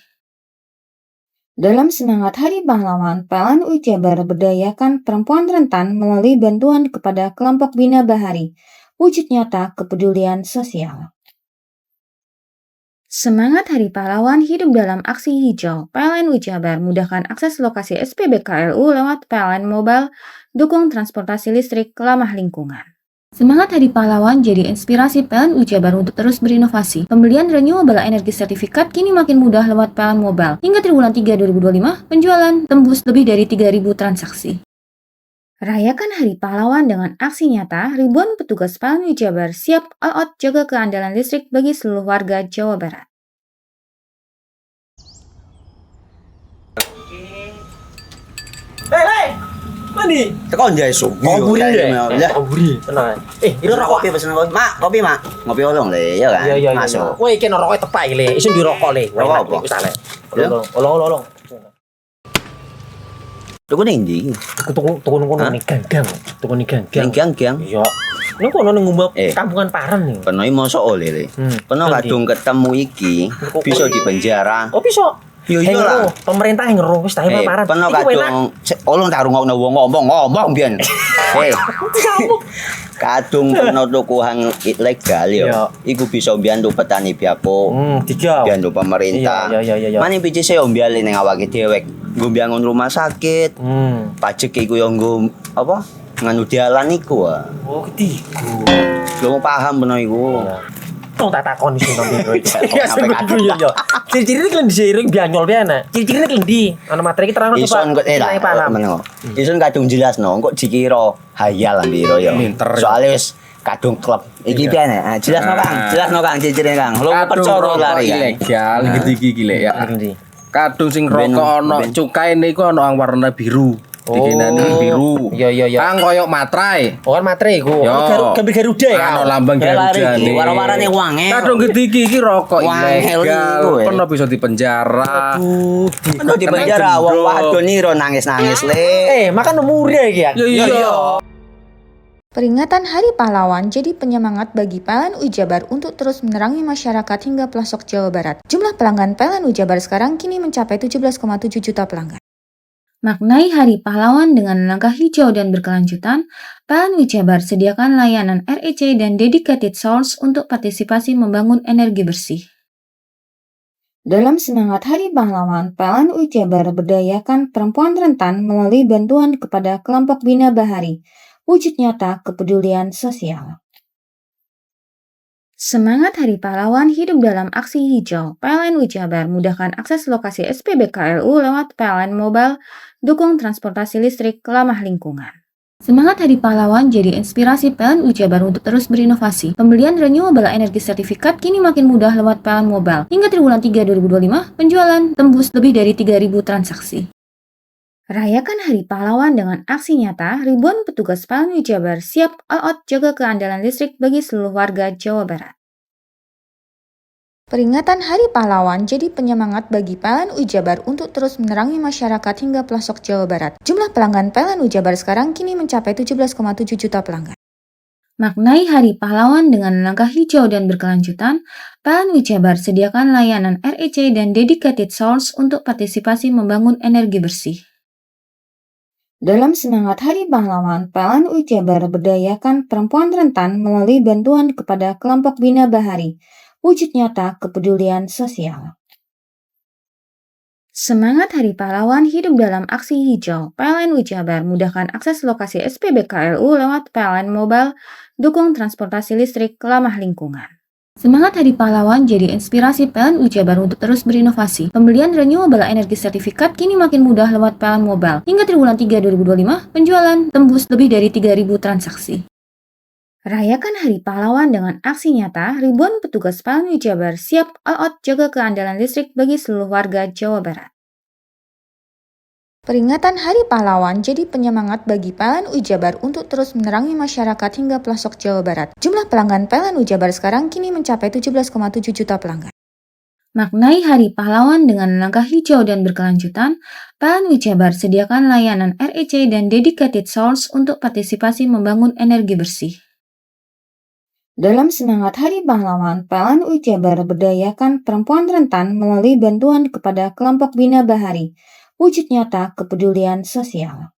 Dalam semangat Hari Pahlawan, PLN Jabar berdayakan perempuan rentan melalui bantuan kepada kelompok Bina Bahari, wujud nyata kepedulian sosial. Semangat Hari Pahlawan hidup dalam aksi hijau. PLN Jabar mudahkan akses lokasi SPBKLU lewat PLN Mobile, dukung transportasi listrik ramah lingkungan. Semangat Hari Pahlawan jadi inspirasi PLN Jabar untuk terus berinovasi. Pembelian renewable energy sertifikat kini makin mudah lewat PLN Mobile. Hingga triwulan 3 2025, penjualan tembus lebih dari 3.000 transaksi. Rayakan Hari Pahlawan dengan aksi nyata, ribuan petugas PLN Jabar siap all out jaga keandalan listrik bagi seluruh warga Jawa Barat. Mandi. Tekan jaya su. Ngomburi deh. Ya. Ngomburi, tenang. Ini rokok pesen kopi. Mak, kopi, Mak. Ngopi olong le, ya kan? Iya. Masuk. Woi, iki rokoknya tepak iki le. Isun dirokok le. Rokok apa? Wis ale. Ya. Olong. Tuku ning ndi? Tuku ngono ning gang. Tuku ning gang. Ning gang. Iya. Nang kono ning ngumba Eh. kampungan Paren nih. Peno iki mosok oleh le. Peno Nanti. kadung ketemu iki bisa dipenjara. Oh bisa. Yo iya lah. Pemerintah yang ngeru wis tahe paparan. Peno Iku enak. kadung ulun tak rungokno wong ngomong biyen. Kadung peno tuku hang ilegal yo. Iya. Iku bisa mbiyantu petani biako. Tiga. Mbiyantu pemerintah. Iya. Mane pici se mbiali ning awake dewek. Nggo mbiyangun rumah sakit. Pajak iku yo nggo apa? Nganu dialan iku. Oh, ketiku. Lu paham peno iku. Tong tak takon sing nang biro iki. Ya sampe yo. Ciri-ciri iki diseiring bianyol piye ana. Ciri-ciri iki ana materi iki terang Ison kok meneng. Ison kadung jelasno kok dikira hayal lan biro yo. Soale wis kadung klub. Iki piye nek? Jelasno Kang. Jelasno Kang ciri-ciri Kang. Lu percaya lari ilegal iki lek ya. Kadung sing rokok ana cukaine iku ana warna biru. Dikenani biru. Iya. Kang koyo materai. Oh kan materi iku. Gambar Garuda ya. Ano lambang Garuda iki. Warna-warnane wange. Kadung iki rokok ilegal. Pernah bisa dipenjara. Pernah dipenjara wong wadon iro nangis-nangis le. Makan murah iki ya. Iya. Peringatan Hari Pahlawan jadi penyemangat bagi PLN Jabar untuk terus menerangi masyarakat hingga pelosok Jawa Barat. Jumlah pelanggan PLN Jabar sekarang kini mencapai 17,7 juta pelanggan. Maknai Hari Pahlawan dengan langkah hijau dan berkelanjutan, PLN Jabar sediakan layanan REC dan dedicated source untuk partisipasi membangun energi bersih. Dalam semangat Hari Pahlawan, PLN Jabar berdayakan perempuan rentan melalui bantuan kepada kelompok Bina Bahari, wujud nyata kepedulian sosial. Semangat Hari Pahlawan hidup dalam aksi hijau. PLN Jabar mudahkan akses lokasi SPBKLU lewat PLN Mobile, dukung transportasi listrik ramah lingkungan. Semangat Hari Pahlawan jadi inspirasi PLN Jabar untuk terus berinovasi. Pembelian renewable energy sertifikat kini makin mudah lewat PLN Mobile. Hingga triwulan 3 2025, penjualan tembus lebih dari 3.000 transaksi. Rayakan Hari Pahlawan dengan aksi nyata, ribuan petugas PLN Jabar siap all out jaga keandalan listrik bagi seluruh warga Jawa Barat. Peringatan Hari Pahlawan jadi penyemangat bagi PLN Jabar untuk terus menerangi masyarakat hingga pelosok Jawa Barat. Jumlah pelanggan PLN Jabar sekarang kini mencapai 17,7 juta pelanggan. Maknai Hari Pahlawan dengan langkah hijau dan berkelanjutan, PLN Jabar sediakan layanan REC dan dedicated source untuk partisipasi membangun energi bersih. Dalam semangat Hari Pahlawan, PLN Jabar berdayakan perempuan rentan melalui bantuan kepada kelompok Bina Bahari, wujud nyata kepedulian sosial. Semangat Hari Pahlawan hidup dalam aksi hijau. PLN Jabar mudahkan akses lokasi SPBKLU lewat PLN Mobile, dukung transportasi listrik ramah lingkungan. Semangat Hari Pahlawan jadi inspirasi PLN Jabar untuk terus berinovasi. Pembelian renewable energy sertifikat kini makin mudah lewat PLN Mobile. Hingga triwulan 3 2025, penjualan tembus lebih dari 3.000 transaksi. Rayakan Hari Pahlawan dengan aksi nyata, ribuan petugas PLN Jabar siap all out jaga keandalan listrik bagi seluruh warga Jawa Barat. Peringatan Hari Pahlawan jadi penyemangat bagi PLN Jabar untuk terus menerangi masyarakat hingga pelosok Jawa Barat. Jumlah pelanggan PLN Jabar sekarang kini mencapai 17,7 juta pelanggan. Maknai Hari Pahlawan dengan langkah hijau dan berkelanjutan, PLN Jabar sediakan layanan REC dan dedicated source untuk partisipasi membangun energi bersih. Dalam semangat Hari Pahlawan, PLN Jabar berdayakan perempuan rentan melalui bantuan kepada kelompok Bina Bahari, wujud nyata kepedulian sosial.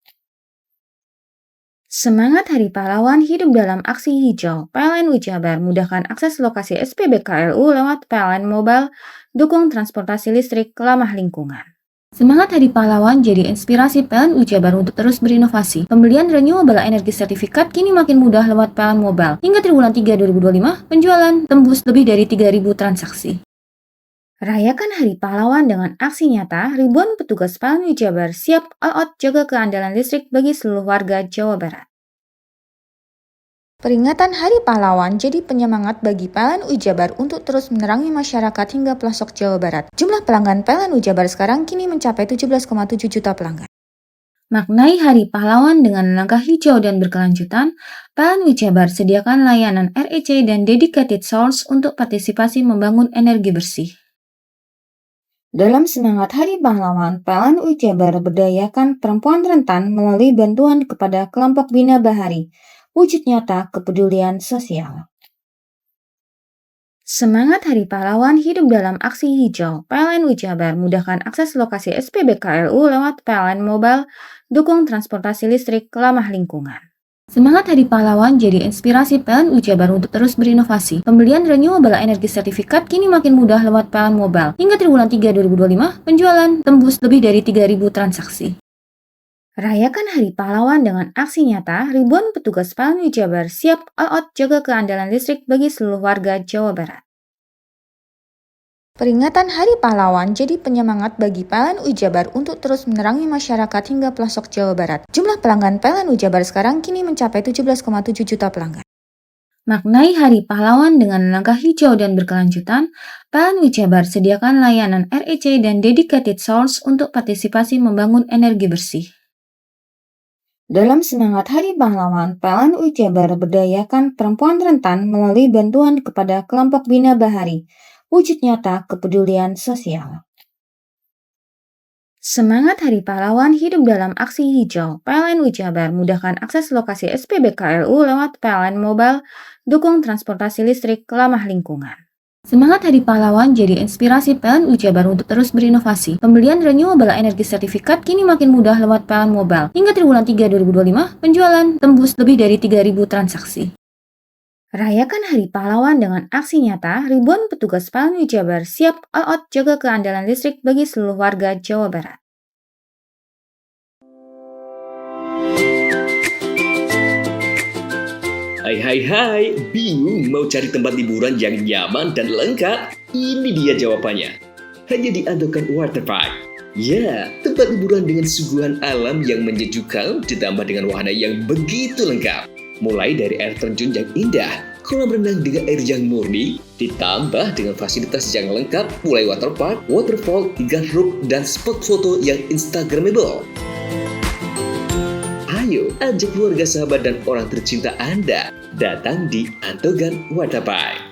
Semangat Hari Pahlawan hidup dalam aksi hijau. PLN Jabar mudahkan akses lokasi SPBKLU lewat PLN Mobile, dukung transportasi listrik ramah lingkungan. Semangat Hari Pahlawan jadi inspirasi PLN Jabar untuk terus berinovasi. Pembelian renewable energy sertifikat kini makin mudah lewat PLN Mobile. Hingga triwulan 3 2025, penjualan tembus lebih dari 3.000 transaksi. Rayakan Hari Pahlawan dengan aksi nyata, ribuan petugas PLN Jabar siap all out jaga keandalan listrik bagi seluruh warga Jawa Barat. Peringatan Hari Pahlawan jadi penyemangat bagi PLN Jabar untuk terus menerangi masyarakat hingga pelosok Jawa Barat. Jumlah pelanggan PLN Jabar sekarang kini mencapai 17,7 juta pelanggan. Maknai Hari Pahlawan dengan langkah hijau dan berkelanjutan, PLN Jabar sediakan layanan REC dan dedicated source untuk partisipasi membangun energi bersih. Dalam semangat Hari Pahlawan, PLN Jabar berdayakan perempuan rentan melalui bantuan kepada kelompok Bina Bahari, wujud nyata kepedulian sosial. Semangat Hari Pahlawan hidup dalam aksi hijau. PLN Jabar mudahkan akses lokasi SPBKLU lewat PLN Mobile, dukung transportasi listrik ramah lingkungan. Semangat Hari Pahlawan jadi inspirasi PLN Jabar untuk terus berinovasi. Pembelian renewable energy sertifikat kini makin mudah lewat PLN Mobile. Hingga triwulan 3 2025, penjualan tembus lebih dari 3.000 transaksi. Rayakan Hari Pahlawan dengan aksi nyata, ribuan petugas PLN Jabar siap all out jaga keandalan listrik bagi seluruh warga Jawa Barat. Peringatan Hari Pahlawan jadi penyemangat bagi PLN Jabar untuk terus menerangi masyarakat hingga pelosok Jawa Barat. Jumlah pelanggan PLN Jabar sekarang kini mencapai 17,7 juta pelanggan. Maknai Hari Pahlawan dengan langkah hijau dan berkelanjutan, PLN Jabar sediakan layanan REC dan dedicated source untuk partisipasi membangun energi bersih. Dalam semangat Hari Pahlawan, PLN Jabar berdayakan perempuan rentan melalui bantuan kepada kelompok Bina Bahari, wujud nyata kepedulian sosial. Semangat Hari Pahlawan hidup dalam aksi hijau. PLN Jabar mudahkan akses lokasi SPBKLU lewat PLN Mobile, dukung transportasi listrik ramah lingkungan. Semangat Hari Pahlawan jadi inspirasi PLN Jabar untuk terus berinovasi. Pembelian renewable energy sertifikat kini makin mudah lewat PLN Mobile. Hingga triwulan 3 2025, penjualan tembus lebih dari 3.000 transaksi. Rayakan Hari Pahlawan dengan aksi nyata, ribuan petugas PLN Jabar siap all out jaga keandalan listrik bagi seluruh warga Jawa Barat. Hai, bingung mau cari tempat liburan yang nyaman dan lengkap? Ini dia jawabannya. Hanya di Andokan Waterpark. Ya, tempat liburan dengan suguhan alam yang menyejukkan ditambah dengan wahana yang begitu lengkap. Mulai dari air terjun yang indah, kolam renang dengan air yang murni, ditambah dengan fasilitas yang lengkap mulai waterpark, waterfall, hingga roof dan spot foto yang instagramable. Ayo, ajak keluarga, sahabat, dan orang tercinta Anda datang di Andokan Waterpark.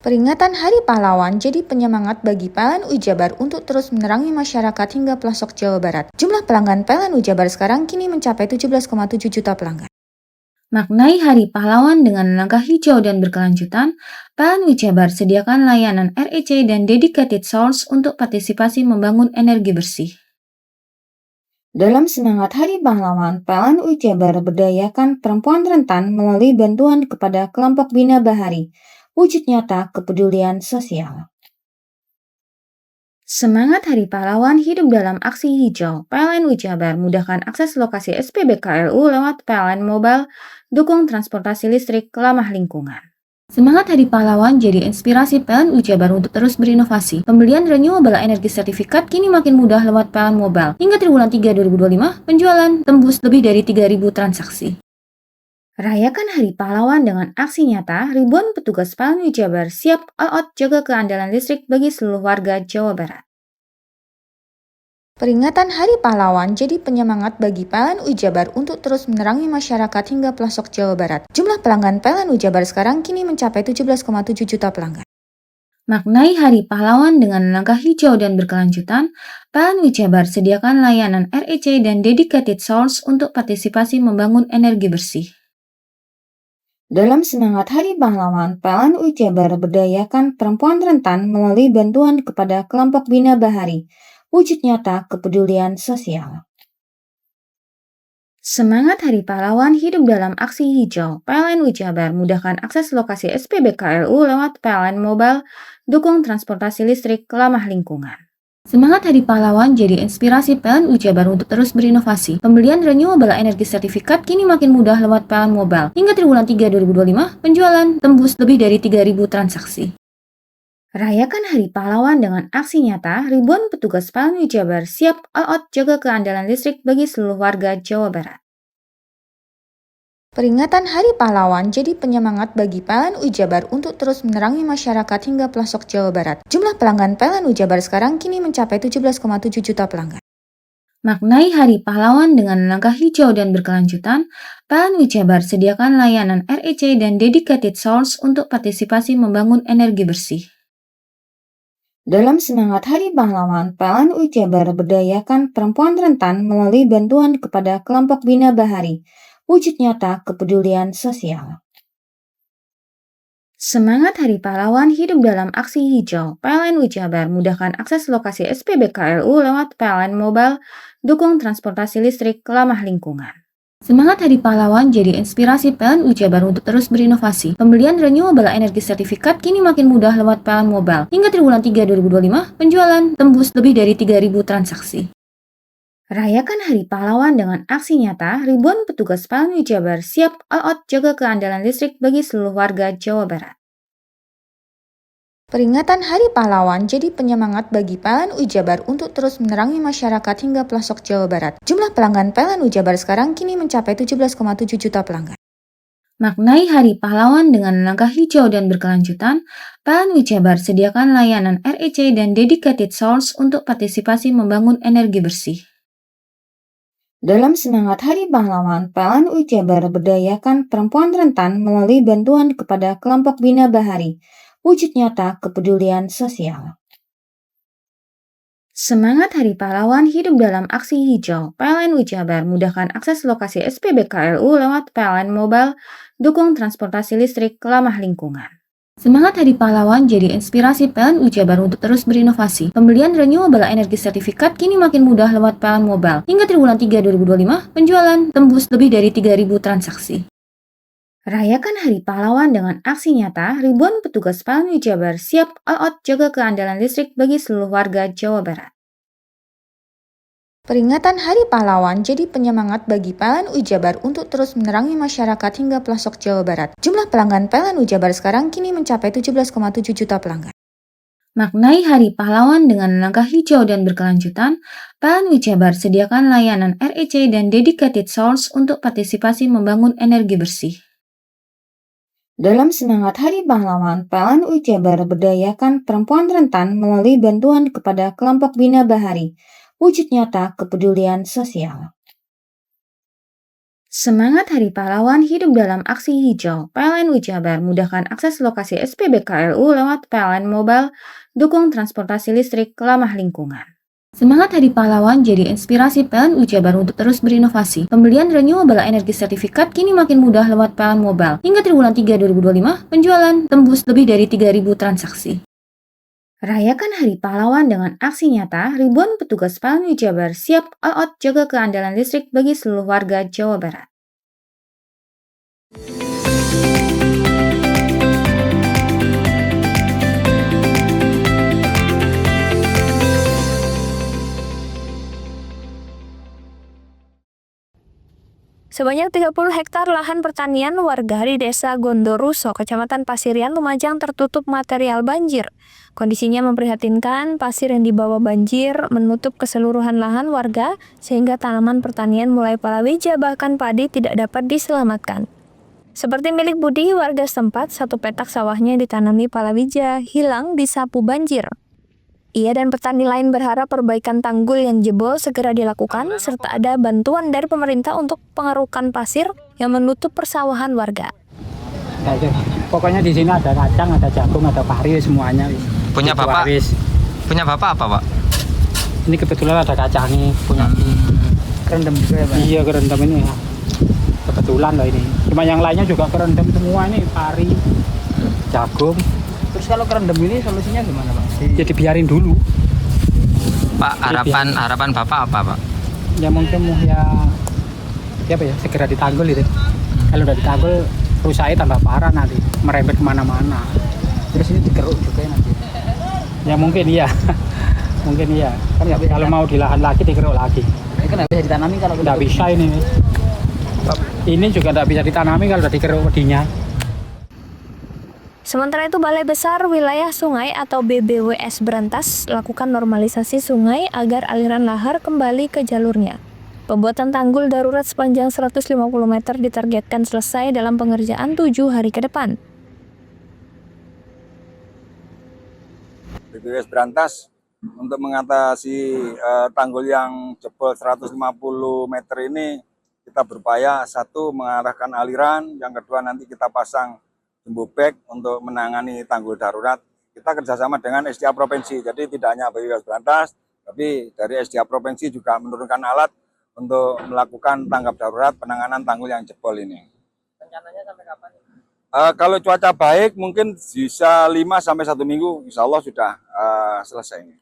Peringatan Hari Pahlawan jadi penyemangat bagi PLN Jabar untuk terus menerangi masyarakat hingga pelosok Jawa Barat. Jumlah pelanggan PLN Jabar sekarang kini mencapai 17,7 juta pelanggan. Maknai Hari Pahlawan dengan langkah hijau dan berkelanjutan, PLN Jabar sediakan layanan REC dan dedicated source untuk partisipasi membangun energi bersih. Dalam semangat Hari Pahlawan, PLN Jabar berdayakan perempuan rentan melalui bantuan kepada kelompok Bina Bahari, wujud nyata kepedulian sosial. Semangat Hari Pahlawan hidup dalam aksi hijau. PLN Jabar mudahkan akses lokasi SPBKLU lewat PLN Mobile, dukung transportasi listrik ramah lingkungan. Semangat Hari Pahlawan jadi inspirasi PLN Jabar untuk terus berinovasi. Pembelian renewable energy sertifikat kini makin mudah lewat PLN Mobile. Hingga triwulan 3 2025, penjualan tembus lebih dari 3.000 transaksi. Rayakan Hari Pahlawan dengan aksi nyata, ribuan petugas PLN Jabar siap all out jaga keandalan listrik bagi seluruh warga Jawa Barat. Peringatan Hari Pahlawan jadi penyemangat bagi PLN Jabar untuk terus menerangi masyarakat hingga pelosok Jawa Barat. Jumlah pelanggan PLN Jabar sekarang kini mencapai 17,7 juta pelanggan. Maknai Hari Pahlawan dengan langkah hijau dan berkelanjutan, PLN Jabar sediakan layanan REC dan dedicated source untuk partisipasi membangun energi bersih. Dalam semangat Hari Pahlawan, PLN Jabar berdayakan perempuan rentan melalui bantuan kepada kelompok Bina Bahari, wujud nyata kepedulian sosial. Semangat Hari Pahlawan hidup dalam aksi hijau. PLN Jabar mudahkan akses lokasi SPBKLU lewat PLN Mobile, dukung transportasi listrik ramah lingkungan. Semangat Hari Pahlawan jadi inspirasi PLN Jabar untuk terus berinovasi. Pembelian renewable energy sertifikat kini makin mudah lewat PLN Mobile. Hingga triwulan 3 2025, penjualan tembus lebih dari 3.000 transaksi. Rayakan Hari Pahlawan dengan aksi nyata, ribuan petugas PLN Jabar siap all out jaga keandalan listrik bagi seluruh warga Jawa Barat. Peringatan Hari Pahlawan jadi penyemangat bagi PLN Jabar untuk terus menerangi masyarakat hingga pelosok Jawa Barat. Jumlah pelanggan PLN Jabar sekarang kini mencapai 17,7 juta pelanggan. Maknai Hari Pahlawan dengan langkah hijau dan berkelanjutan, PLN Jabar sediakan layanan REC dan dedicated source untuk partisipasi membangun energi bersih. Dalam semangat Hari Pahlawan, PLN Jabar berdayakan perempuan rentan melalui bantuan kepada kelompok Bina Bahari, wujud nyata kepedulian sosial. Semangat Hari Pahlawan hidup dalam aksi hijau. PLN Jabar mudahkan akses lokasi SPBKLU lewat PLN Mobile, dukung transportasi listrik ramah lingkungan. Semangat Hari Pahlawan jadi inspirasi PLN Jabar untuk terus berinovasi. Pembelian renewable energy sertifikat kini makin mudah lewat PLN Mobile. Hingga triwulan 3 2025, penjualan tembus lebih dari 3.000 transaksi. Rayakan Hari Pahlawan dengan aksi nyata, ribuan petugas PLN Jabar siap all out jaga keandalan listrik bagi seluruh warga Jawa Barat. Peringatan Hari Pahlawan jadi penyemangat bagi PLN Jabar untuk terus menerangi masyarakat hingga pelosok Jawa Barat. Jumlah pelanggan PLN Jabar sekarang kini mencapai 17,7 juta pelanggan. Maknai Hari Pahlawan dengan langkah hijau dan berkelanjutan, PLN Jabar sediakan layanan REC dan dedicated source untuk partisipasi membangun energi bersih. Dalam semangat Hari Pahlawan, PLN Jabar berdayakan perempuan rentan melalui bantuan kepada kelompok Bina Bahari, wujud nyata kepedulian sosial. Semangat Hari Pahlawan hidup dalam aksi hijau. PLN Jabar mudahkan akses lokasi SPBKLU lewat PLN Mobile, dukung transportasi listrik ramah lingkungan. Semangat Hari Pahlawan jadi inspirasi PLN Jabar untuk terus berinovasi. Pembelian renewable energy sertifikat kini makin mudah lewat PLN Mobile. Hingga triwulan 3 2025, penjualan tembus lebih dari 3.000 transaksi. Rayakan Hari Pahlawan dengan aksi nyata, ribuan petugas PLN Jabar siap all out jaga keandalan listrik bagi seluruh warga Jawa Barat. Peringatan Hari Pahlawan jadi penyemangat bagi PLN Jabar untuk terus menerangi masyarakat hingga pelosok Jawa Barat. Jumlah pelanggan PLN Jabar sekarang kini mencapai 17,7 juta pelanggan. Maknai Hari Pahlawan dengan langkah hijau dan berkelanjutan, PLN Jabar sediakan layanan REC dan dedicated source untuk partisipasi membangun energi bersih. Dalam semangat Hari Pahlawan, PLN Jabar berdayakan perempuan rentan melalui bantuan kepada kelompok Bina Bahari, wujud nyata kepedulian sosial. Semangat Hari Pahlawan hidup dalam aksi hijau. PLN Jabar mudahkan akses lokasi SPBKLU lewat PLN Mobile, dukung transportasi listrik ramah lingkungan. Semangat Hari Pahlawan jadi inspirasi PLN Jabar untuk terus berinovasi. Pembelian renewable energy sertifikat kini makin mudah lewat PLN Mobile. Hingga triwulan 3 2025, penjualan tembus lebih dari 3.000 transaksi. Rayakan Hari Pahlawan dengan aksi nyata, ribuan petugas PLN Jabar siap all out jaga keandalan listrik bagi seluruh warga Jawa Barat. Sebanyak 30 hektar lahan pertanian warga di Desa Gondoruso, Kecamatan Pasirian, Lumajang tertutup material banjir. Kondisinya memprihatinkan, pasir yang dibawa banjir menutup keseluruhan lahan warga sehingga tanaman pertanian mulai palawija bahkan padi tidak dapat diselamatkan. Seperti milik Budi, warga setempat, satu petak sawahnya ditanami palawija hilang disapu banjir. Ia dan petani lain berharap perbaikan tanggul yang jebol segera dilakukan serta ada bantuan dari pemerintah untuk pengerukan pasir yang menutup persawahan warga. Pokoknya di sini ada kacang, ada jagung, ada pari semuanya. Punya Bapak? Punya Bapak apa, Pak? Ini kebetulan ada kacang nih, punya. Kerendam juga ya, Pak? Iya, kerendam ini ya. Kebetulan loh ini. Cuma yang lainnya juga kerendam semua ini, pari, jagung. Terus kalau kerendam ini solusinya gimana, Pak? Ya dibiarin dulu. Pak, harapan Bapak apa, Pak? Ya mungkin ya apa ya, segera ditanggul itu. Kalau udah ditanggul, rusaknya tambah parah nanti, merembet kemana-mana. Terus ini dikeruk juga nanti? Ya mungkin iya. Mungkin iya. Kan kalau mau di lahan lagi, dikeruk lagi. Ini kan nggak bisa ditanami kalau nggak bisa ini. Ini juga nggak bisa ditanami kalau udah dikeruk pedinya. Sementara itu, Balai Besar Wilayah Sungai atau BBWS Berantas lakukan normalisasi sungai agar aliran lahar kembali ke jalurnya. Pembuatan tanggul darurat sepanjang 150 meter ditargetkan selesai dalam pengerjaan 7 hari ke depan. BBWS Berantas Untuk mengatasi tanggul yang jebol 150 meter ini, kita berupaya satu mengarahkan aliran, yang kedua nanti kita pasang jumbo bag untuk menangani tanggul darurat. Kita kerjasama dengan SDA Provinsi, jadi tidak hanya BPBS Berantas, tapi dari SDA Provinsi juga menurunkan alat untuk melakukan tanggap darurat penanganan tanggul yang jebol ini. Rencananya sampai kapan? Kalau cuaca baik mungkin bisa 5 sampai 1 minggu, insya Allah sudah selesai.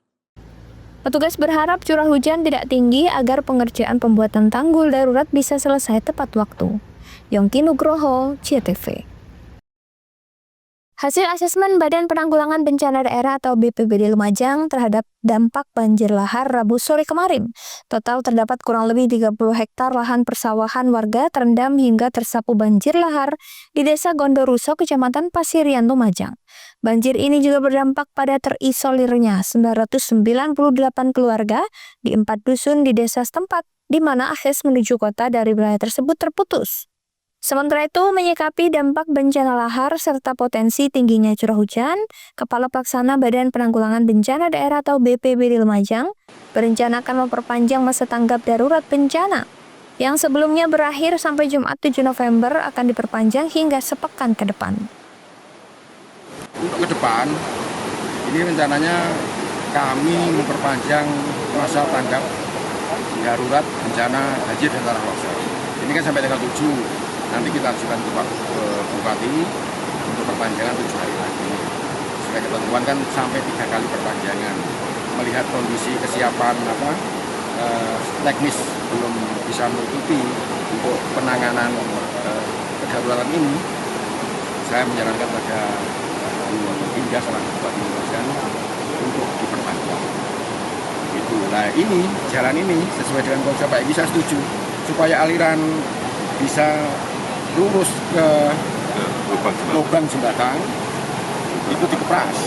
Petugas berharap curah hujan tidak tinggi agar pengerjaan pembuatan tanggul darurat bisa selesai tepat waktu. Yongki Nugroho, CTV. Hasil asesmen Badan Penanggulangan Bencana Daerah atau BPBD Lumajang terhadap dampak banjir lahar Rabu sore kemarin. Total terdapat kurang lebih 30 hektar lahan persawahan warga terendam hingga tersapu banjir lahar di Desa Gondoruso, Kecamatan Pasirian, Lumajang. Banjir ini juga berdampak pada terisolirnya 998 keluarga di 4 dusun di desa setempat, di mana akses menuju kota dari wilayah tersebut terputus. Sementara itu, menyikapi dampak bencana lahar serta potensi tingginya curah hujan, Kepala Pelaksana Badan Penanggulangan Bencana Daerah atau BPBD Lumajang berencana akan memperpanjang masa tanggap darurat bencana yang sebelumnya berakhir sampai Jumat 7 November akan diperpanjang hingga sepekan ke depan. Untuk ke depan, ini rencananya kami memperpanjang masa tanggap darurat bencana banjir dan tanah longsor. Ini kan sampai tanggal 7. Nanti kita ajukan ke Bupati untuk perpanjangan 7 hari lagi. Sesuai ketentuan kan sampai 3 kali perpanjangan. Melihat kondisi kesiapan teknis belum bisa menutupi untuk penanganan kedaruratan ini, saya menyarankan pada hingga selaku Bupati memutuskan untuk diperpanjang. Gitu. Nah ini jalan ini sesuai dengan konsep Pak Egi, saya setuju supaya aliran bisa lurus ke lubang jembatan itu dikepras.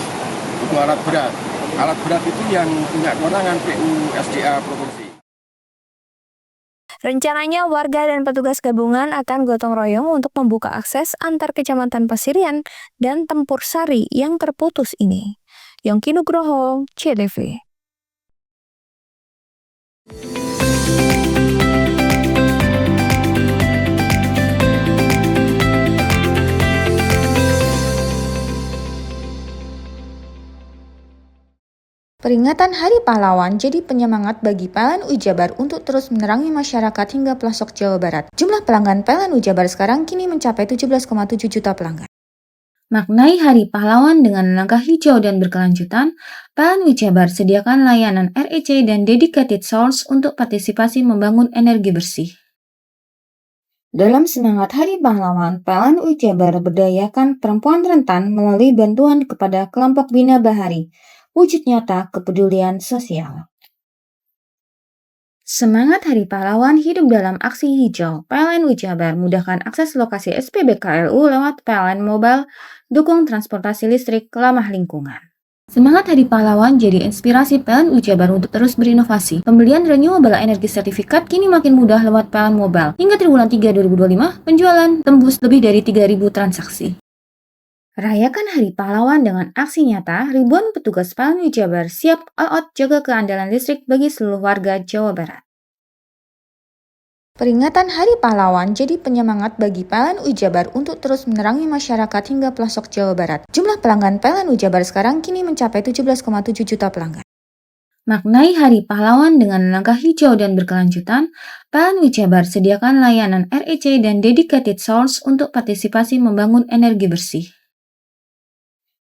Itu alat berat. Alat berat itu yang punya kewenangan PUSDA Provinsi. Rencananya warga dan petugas gabungan akan gotong royong untuk membuka akses antar Kecamatan Pasirian dan Tempur Sari yang terputus ini. Yongki Nugroho, CTV. Peringatan Hari Pahlawan jadi penyemangat bagi PLN Jabar untuk terus menerangi masyarakat hingga pelosok Jawa Barat. Jumlah pelanggan PLN Jabar sekarang kini mencapai 17,7 juta pelanggan. Maknai Hari Pahlawan dengan langkah hijau dan berkelanjutan, PLN Jabar sediakan layanan REC dan dedicated source untuk partisipasi membangun energi bersih. Dalam semangat Hari Pahlawan, PLN Jabar berdayakan perempuan rentan melalui bantuan kepada kelompok Bina Bahari. Wujud nyata kepedulian sosial. Semangat Hari Pahlawan hidup dalam aksi hijau. PLN Jabar mudahkan akses lokasi SPBKLU lewat PLN Mobile, dukung transportasi listrik ramah lingkungan. Semangat Hari Pahlawan jadi inspirasi PLN Jabar untuk terus berinovasi. Pembelian renewable energy sertifikat kini makin mudah lewat PLN Mobile. Hingga triwulan 3 2025, penjualan tembus lebih dari 3.000 transaksi. Rayakan Hari Pahlawan dengan aksi nyata, ribuan petugas PLN Jabar siap all out jaga keandalan listrik bagi seluruh warga Jawa Barat. Peringatan Hari Pahlawan jadi penyemangat bagi PLN Jabar untuk terus menerangi masyarakat hingga pelosok Jawa Barat. Jumlah pelanggan PLN Jabar sekarang kini mencapai 17,7 juta pelanggan. Maknai Hari Pahlawan dengan langkah hijau dan berkelanjutan, PLN Jabar sediakan layanan REC dan dedicated source untuk partisipasi membangun energi bersih.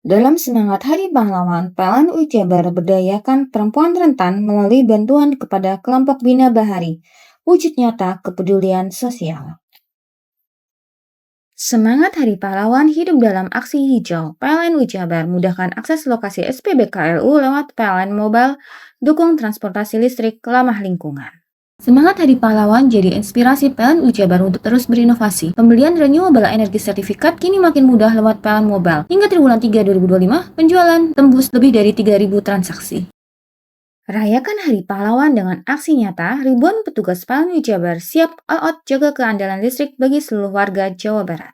Dalam semangat Hari Pahlawan, PLN Jabar berdayakan perempuan rentan melalui bantuan kepada kelompok Bina Bahari. Wujud nyata kepedulian sosial. Semangat Hari Pahlawan hidup dalam aksi hijau. PLN Jabar mudahkan akses lokasi SPBKLU lewat PLN Mobile, dukung transportasi listrik ramah lingkungan. Semangat Hari Pahlawan jadi inspirasi PLN Jabar untuk terus berinovasi. Pembelian renewable energy sertifikat kini makin mudah lewat PLN Mobile. Hingga triwulan 3 2025, penjualan tembus lebih dari 3.000 transaksi. Rayakan Hari Pahlawan dengan aksi nyata, ribuan petugas PLN Jabar siap all out jaga keandalan listrik bagi seluruh warga Jawa Barat.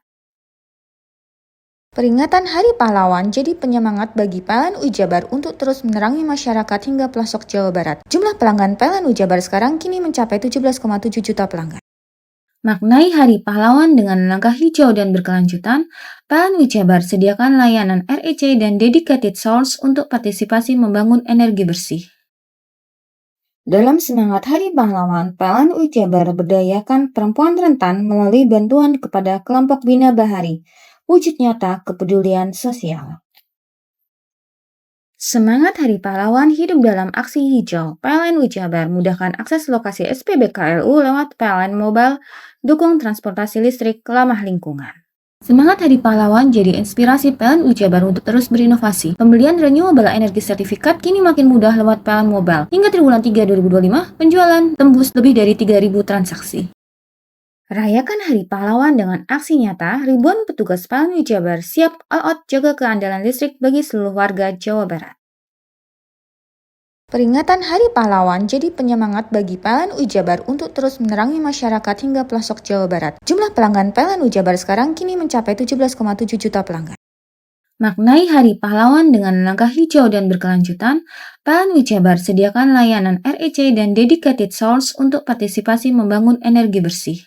Peringatan Hari Pahlawan jadi penyemangat bagi PLN Jabar untuk terus menerangi masyarakat hingga pelosok Jawa Barat. Jumlah pelanggan PLN Jabar sekarang kini mencapai 17,7 juta pelanggan. Maknai Hari Pahlawan dengan langkah hijau dan berkelanjutan, PLN Jabar sediakan layanan REC dan dedicated source untuk partisipasi membangun energi bersih. Dalam semangat Hari Pahlawan, PLN Jabar berdayakan perempuan rentan melalui bantuan kepada kelompok Bina Bahari, wujud nyata kepedulian sosial. Semangat Hari Pahlawan hidup dalam aksi hijau. PLN Jabar mudahkan akses lokasi SPBKLU lewat PLN Mobile, dukung transportasi listrik ramah lingkungan. Semangat Hari Pahlawan jadi inspirasi PLN Jabar untuk terus berinovasi. Pembelian renewable energy sertifikat kini makin mudah lewat PLN Mobile. Hingga triwulan 3 2025, penjualan tembus lebih dari 3.000 transaksi. Rayakan Hari Pahlawan dengan aksi nyata, ribuan petugas PLN Jabar siap all out jaga keandalan listrik bagi seluruh warga Jawa Barat. Peringatan Hari Pahlawan jadi penyemangat bagi PLN Jabar untuk terus menerangi masyarakat hingga pelosok Jawa Barat. Jumlah pelanggan PLN Jabar sekarang kini mencapai 17,7 juta pelanggan. Maknai Hari Pahlawan dengan langkah hijau dan berkelanjutan, PLN Jabar sediakan layanan REC dan dedicated source untuk partisipasi membangun energi bersih.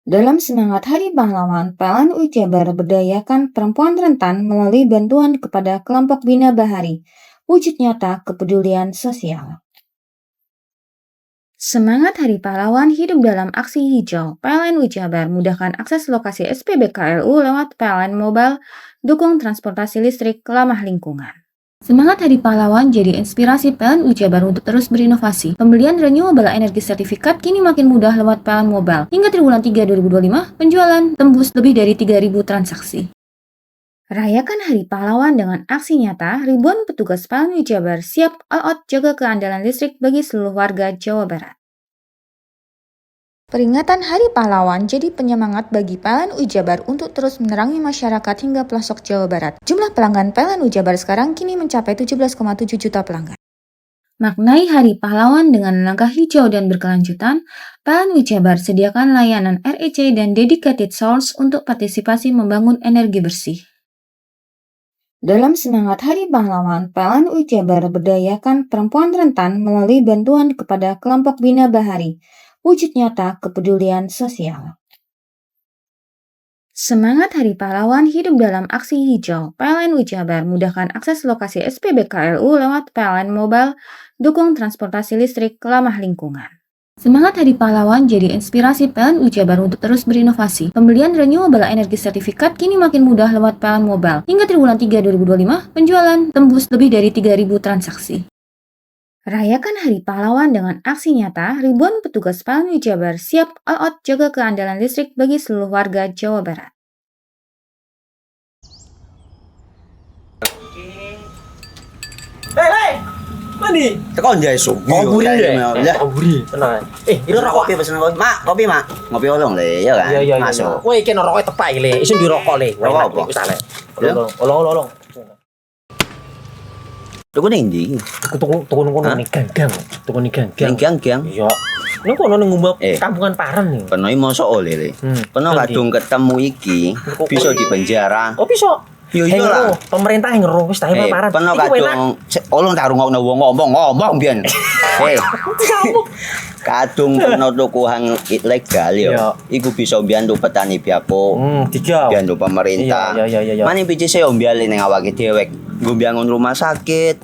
Dalam semangat Hari Pahlawan, PLN Jabar berdayakan perempuan rentan melalui bantuan kepada kelompok Bina Bahari, wujud nyata kepedulian sosial. Semangat Hari Pahlawan hidup dalam aksi hijau. PLN Jabar mudahkan akses lokasi SPBKLU lewat PLN Mobile, dukung transportasi listrik ramah lingkungan. Semangat Hari Pahlawan jadi inspirasi PLN Jabar untuk terus berinovasi. Pembelian renewable energy sertifikat kini makin mudah lewat PLN Mobile. Hingga triwulan 3 2025, penjualan tembus lebih dari 3.000 transaksi. Rayakan Hari Pahlawan dengan aksi nyata, ribuan petugas PLN Jabar siap all out jaga keandalan listrik bagi seluruh warga Jawa Barat. Peringatan Hari Pahlawan jadi penyemangat bagi PLN Jabar untuk terus menerangi masyarakat hingga pelosok Jawa Barat. Jumlah pelanggan PLN Jabar sekarang kini mencapai 17,7 juta pelanggan. Maknai Hari Pahlawan dengan langkah hijau dan berkelanjutan, PLN Jabar sediakan layanan REC dan dedicated source untuk partisipasi membangun energi bersih. Dalam semangat Hari Pahlawan, PLN Jabar berdayakan perempuan rentan melalui bantuan kepada kelompok Bina Bahari, wujud nyata kepedulian sosial. Semangat Hari Pahlawan hidup dalam aksi hijau. PLN Jabar mudahkan akses lokasi SPBKLU lewat PLN Mobile, dukung transportasi listrik ramah lingkungan. Semangat Hari Pahlawan jadi inspirasi PLN Jabar untuk terus berinovasi. Pembelian renewable energy sertifikat kini makin mudah lewat PLN Mobile. Hingga triwulan 3 2025, penjualan tembus lebih dari 3.000 transaksi. Rayakan Hari Pahlawan dengan aksi nyata, ribuan petugas PLN Jabar siap all out jaga keandalan listrik bagi seluruh warga Jawa Barat. Hei, mandi. Tekan jaya su. Koburi deh. Koburi, tenang. Ini rokok. Kopi pesen kopi. Mak, kopi mak. Ngopi olong le, ya kan? Iya. Masuk. Woi, kena rokoknya tepak le. Isun dirokok le. Rokok apa? Wis ale. Olong. Tuku ning ndi? Tuku kono ning ganggang. Tuku ning ganggang. Ning gang. Iya. Nang kono ning ngumbat kampungan Paren nih. Peno iki mosok oleh le. Peno kadung ketemu iki bisa dipenjara. Oh, bisa. Yo lah. Pemerintah yang ngeru wis tahe Paren. Peno kadung olong tak rungokno wong ngomong biyen. Kadung peno tuku hang ilegal yo. Iku bisa mbiyantu petani biako. Mbiyantu pemerintah. Iya. Mane picise yo mbiali ning awake dhewek. Nggo mbiyangun rumah sakit.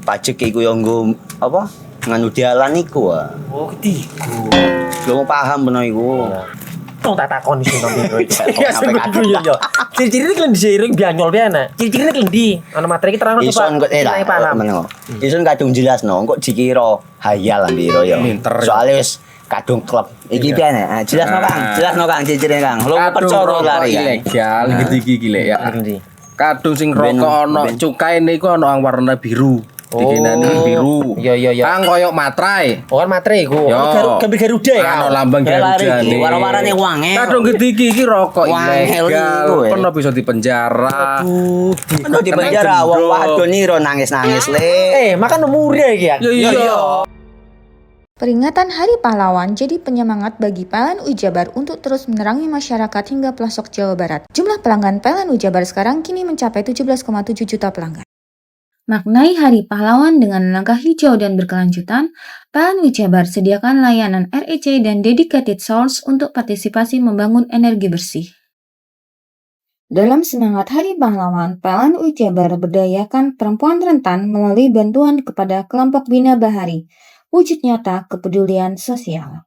Pajak iku yo nggo apa? Nganu dalan iku. Oh, ketiku. Lu paham peno iku. Tong tak takon sing nang biro iki. Ya sampe yo. Ciri-ciri iki diseiring bianyol piye Ciri-cirine klendi. Ana materi iki terang coba. Isun kadung jelasno, kok dikira hayal lan biro yo. Soale wis kadung klub. Iki piye jelasno Kang, ciri-cirine Kang. Lu percaya lari ilegal iki lek ya. Kadung sing rokok ana cukaine iku ana warna biru. Dikenani biru. Iya. Kang koyo materai. Oh, kan materai iku. Gambar Garuda ya. Ana lambang Garuda. Warna-warnane wange. Kadung gedhi iki rokok ilegal. Pernah bisa dipenjara. Pernah dipenjara wong wadon iro nangis-nangis le. Makan umure iki ya. Iya. Peringatan Hari Pahlawan jadi penyemangat bagi PLN Jabar untuk terus menerangi masyarakat hingga pelosok Jawa Barat. Jumlah pelanggan PLN Jabar sekarang kini mencapai 17,7 juta pelanggan. Maknai Hari Pahlawan dengan langkah hijau dan berkelanjutan, PLN Jabar sediakan layanan REC dan dedicated source untuk partisipasi membangun energi bersih. Dalam semangat Hari Pahlawan, PLN Jabar berdayakan perempuan rentan melalui bantuan kepada kelompok Bina Bahari, wujud nyata kepedulian sosial.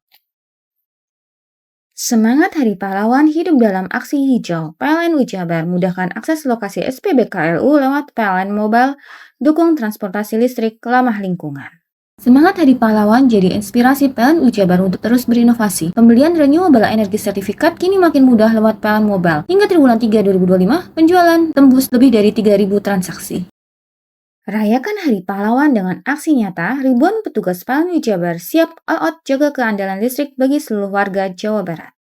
Semangat Hari Pahlawan hidup dalam aksi hijau. PLN Jabar mudahkan akses lokasi SPBKLU lewat PLN Mobile, dukung transportasi listrik ramah lingkungan. Semangat Hari Pahlawan jadi inspirasi PLN Jabar untuk terus berinovasi. Pembelian renewable energy sertifikat kini makin mudah lewat PLN Mobile. Hingga triwulan 3 2025, penjualan tembus lebih dari 3.000 transaksi. Rayakan Hari Pahlawan dengan aksi nyata, ribuan petugas PLN Jabar siap all out jaga keandalan listrik bagi seluruh warga Jawa Barat.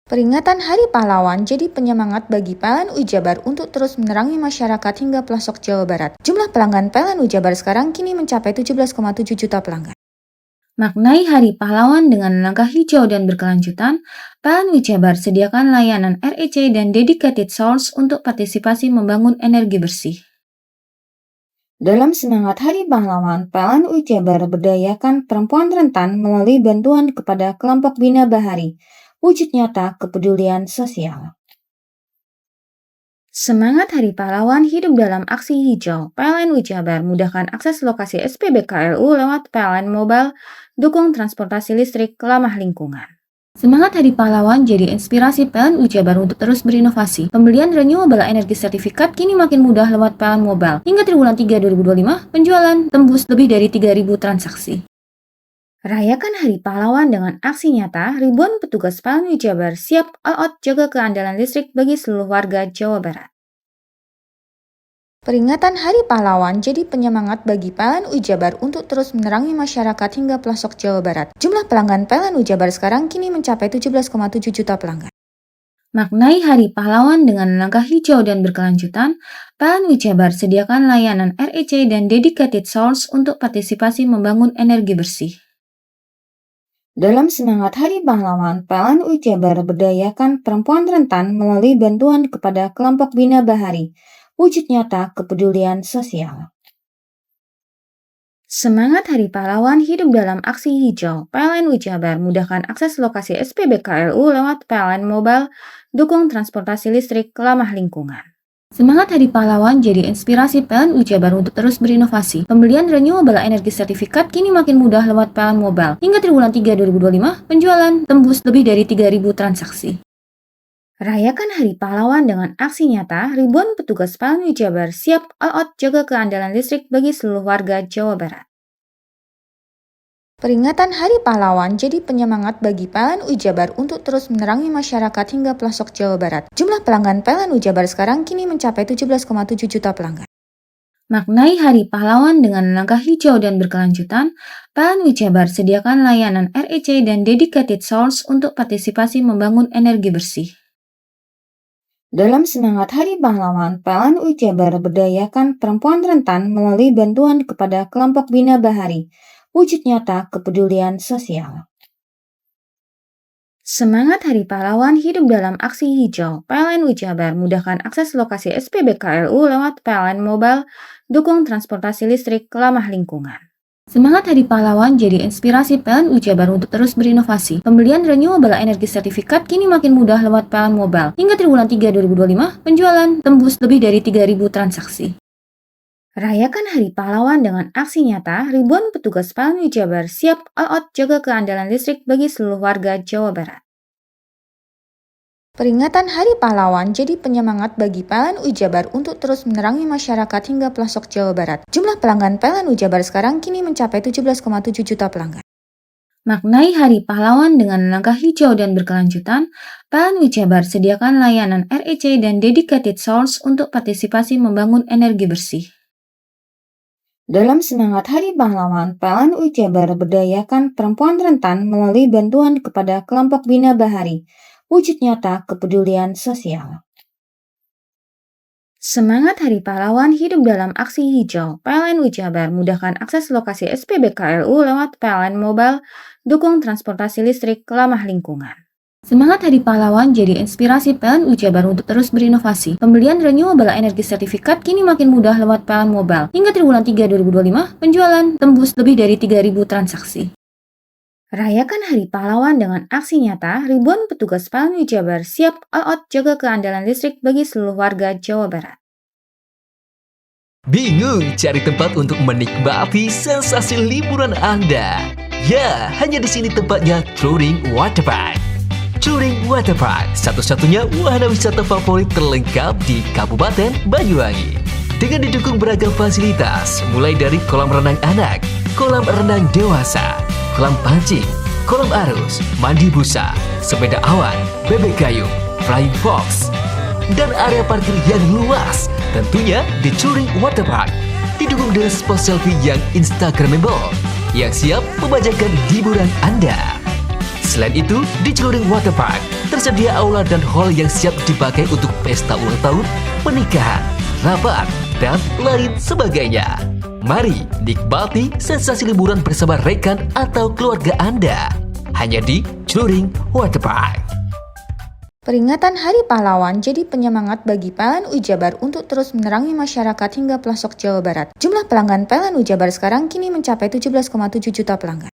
Peringatan Hari Pahlawan jadi penyemangat bagi PLN Jabar untuk terus menerangi masyarakat hingga pelosok Jawa Barat. Jumlah pelanggan PLN Jabar sekarang kini mencapai 17,7 juta pelanggan. Maknai Hari Pahlawan dengan langkah hijau dan berkelanjutan, PLN Jabar sediakan layanan REC dan dedicated source untuk partisipasi membangun energi bersih. Dalam semangat Hari Pahlawan, PLN Jabar berdayakan perempuan rentan melalui bantuan kepada kelompok Bina Bahari, wujud nyata kepedulian sosial. Semangat Hari Pahlawan hidup dalam aksi hijau. PLN Jabar mudahkan akses lokasi SPBKLU lewat PLN Mobile, dukung transportasi listrik ramah lingkungan. Semangat Hari Pahlawan jadi inspirasi PLN Jabar untuk terus berinovasi. Pembelian renewable energy sertifikat kini makin mudah lewat PLN Mobile. Hingga triwulan 3 2025, penjualan tembus lebih dari 3.000 transaksi. Rayakan Hari Pahlawan dengan aksi nyata, ribuan petugas PLN Jabar siap all out jaga keandalan listrik bagi seluruh warga Jawa Barat. Peringatan Hari Pahlawan jadi penyemangat bagi PLN Jabar untuk terus menerangi masyarakat hingga pelosok Jawa Barat. Jumlah pelanggan PLN Jabar sekarang kini mencapai 17,7 juta pelanggan. Maknai Hari Pahlawan dengan langkah hijau dan berkelanjutan, PLN Jabar sediakan layanan REC dan dedicated source untuk partisipasi membangun energi bersih. Dalam semangat Hari Pahlawan, PLN Jabar berdayakan perempuan rentan melalui bantuan kepada kelompok Bina Bahari, wujud nyata kepedulian sosial. Semangat Hari Pahlawan hidup dalam aksi hijau. PLN Jabar mudahkan akses lokasi SPBKLU lewat PLN Mobile, dukung transportasi listrik ramah lingkungan. Semangat Hari Pahlawan jadi inspirasi PLN Jabar untuk terus berinovasi. Pembelian renewable energy sertifikat kini makin mudah lewat PLN Mobile. Hingga triwulan 3 2025, penjualan tembus lebih dari 3.000 transaksi. Rayakan Hari Pahlawan dengan aksi nyata, ribuan petugas PLN Jabar siap all out jaga keandalan listrik bagi seluruh warga Jawa Barat. Peringatan Hari Pahlawan jadi penyemangat bagi PLN Jabar untuk terus menerangi masyarakat hingga pelosok Jawa Barat. Jumlah pelanggan PLN Jabar sekarang kini mencapai 17,7 juta pelanggan. Maknai Hari Pahlawan dengan langkah hijau dan berkelanjutan, PLN Jabar sediakan layanan REC dan dedicated source untuk partisipasi membangun energi bersih. Dalam semangat Hari Pahlawan, PLN Jabar berdayakan perempuan rentan melalui bantuan kepada kelompok Bina Bahari, wujud nyata kepedulian sosial. Semangat Hari Pahlawan hidup dalam aksi hijau. PLN Jabar mudahkan akses lokasi SPBKLU lewat PLN Mobile, dukung transportasi listrik ramah lingkungan. Semangat Hari Pahlawan jadi inspirasi PLN Jabar untuk terus berinovasi. Pembelian renewable energy sertifikat kini makin mudah lewat PLN Mobile. Hingga triwulan 3 2025, penjualan tembus lebih dari 3.000 transaksi. Rayakan Hari Pahlawan dengan aksi nyata, ribuan petugas PLN Jabar siap all out jaga keandalan listrik bagi seluruh warga Jawa Barat. Peringatan Hari Pahlawan jadi penyemangat bagi PLN Jabar untuk terus menerangi masyarakat hingga pelosok Jawa Barat. Jumlah pelanggan PLN Jabar sekarang kini mencapai 17,7 juta pelanggan. Maknai Hari Pahlawan dengan langkah hijau dan berkelanjutan, PLN Jabar sediakan layanan REC dan dedicated source untuk partisipasi membangun energi bersih. Dalam semangat Hari Pahlawan, PLN Jabar berdayakan perempuan rentan melalui bantuan kepada kelompok Bina Bahari, wujud nyata kepedulian sosial. Semangat Hari Pahlawan hidup dalam aksi hijau. PLN Ujabar mudahkan akses lokasi SPBKLU lewat PLN Mobile, dukung transportasi listrik ramah lingkungan. Semangat Hari Pahlawan jadi inspirasi PLN Ujabar untuk terus berinovasi. Pembelian renewable energy sertifikat kini makin mudah lewat PLN Mobile. Hingga triwulan 3 2025, penjualan tembus lebih dari 3.000 transaksi. Rayakan Hari Pahlawan dengan aksi nyata, ribuan petugas PLN Ujabar siap all out jaga keandalan listrik bagi seluruh warga Jawa Barat. Bingung cari tempat untuk menikmati sensasi liburan Anda? Ya, hanya di sini tempatnya Touring Waterpark. Touring Waterpark, satu-satunya wahana wisata favorit terlengkap di Kabupaten Banyuwangi. Dengan didukung beragam fasilitas, mulai dari kolam renang anak, kolam renang dewasa, kolam pancing, kolam arus, mandi busa, sepeda awan, bebek kayu, flying fox, dan area parkir yang luas. Tentunya di Touring Waterpark, didukung dengan spot selfie yang instagramable, yang siap membajakan hiburan Anda. Selain itu, di Touring Waterpark, tersedia aula dan hall yang siap dipakai untuk pesta ulang tahun, pernikahan, rapat, dan lain sebagainya. Mari nikmati sensasi liburan bersama rekan atau keluarga Anda. Hanya di Touring Waterpark. Peringatan Hari Pahlawan jadi penyemangat bagi PLN Ujabar untuk terus menerangi masyarakat hingga pelosok Jawa Barat. Jumlah pelanggan PLN Ujabar sekarang kini mencapai 17,7 juta pelanggan.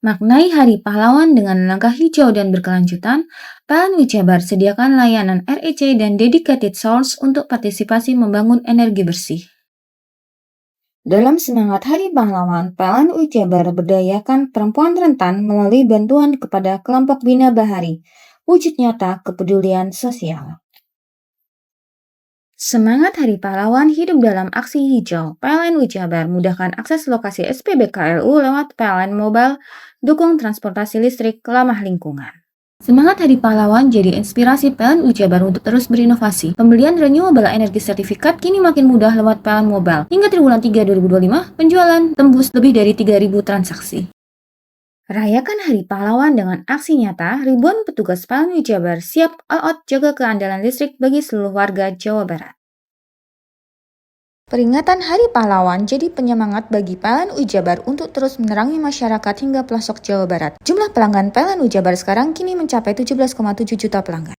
Maknai Hari Pahlawan dengan langkah hijau dan berkelanjutan, PLN Ujabar sediakan layanan REC dan dedicated source untuk partisipasi membangun energi bersih. Dalam semangat Hari Pahlawan, PLN Ujabar berdayakan perempuan rentan melalui bantuan kepada kelompok Bina Bahari, wujud nyata kepedulian sosial. Semangat Hari Pahlawan hidup dalam aksi hijau. PLN Ujabar mudahkan akses lokasi SPBKLU lewat PLN Mobile, dukung transportasi listrik ramah lingkungan. Semangat Hari Pahlawan jadi inspirasi PLN Ujabar untuk terus berinovasi. Pembelian renewable energy sertifikat kini makin mudah lewat PLN Mobile. Hingga triwulan 3 2025, penjualan tembus lebih dari 3.000 transaksi. Rayakan Hari Pahlawan dengan aksi nyata, ribuan petugas PLN Ujabar siap all out jaga keandalan listrik bagi seluruh warga Jawa Barat. Peringatan Hari Pahlawan jadi penyemangat bagi PLN Ujabar untuk terus menerangi masyarakat hingga pelosok Jawa Barat. Jumlah pelanggan PLN Ujabar sekarang kini mencapai 17,7 juta pelanggan.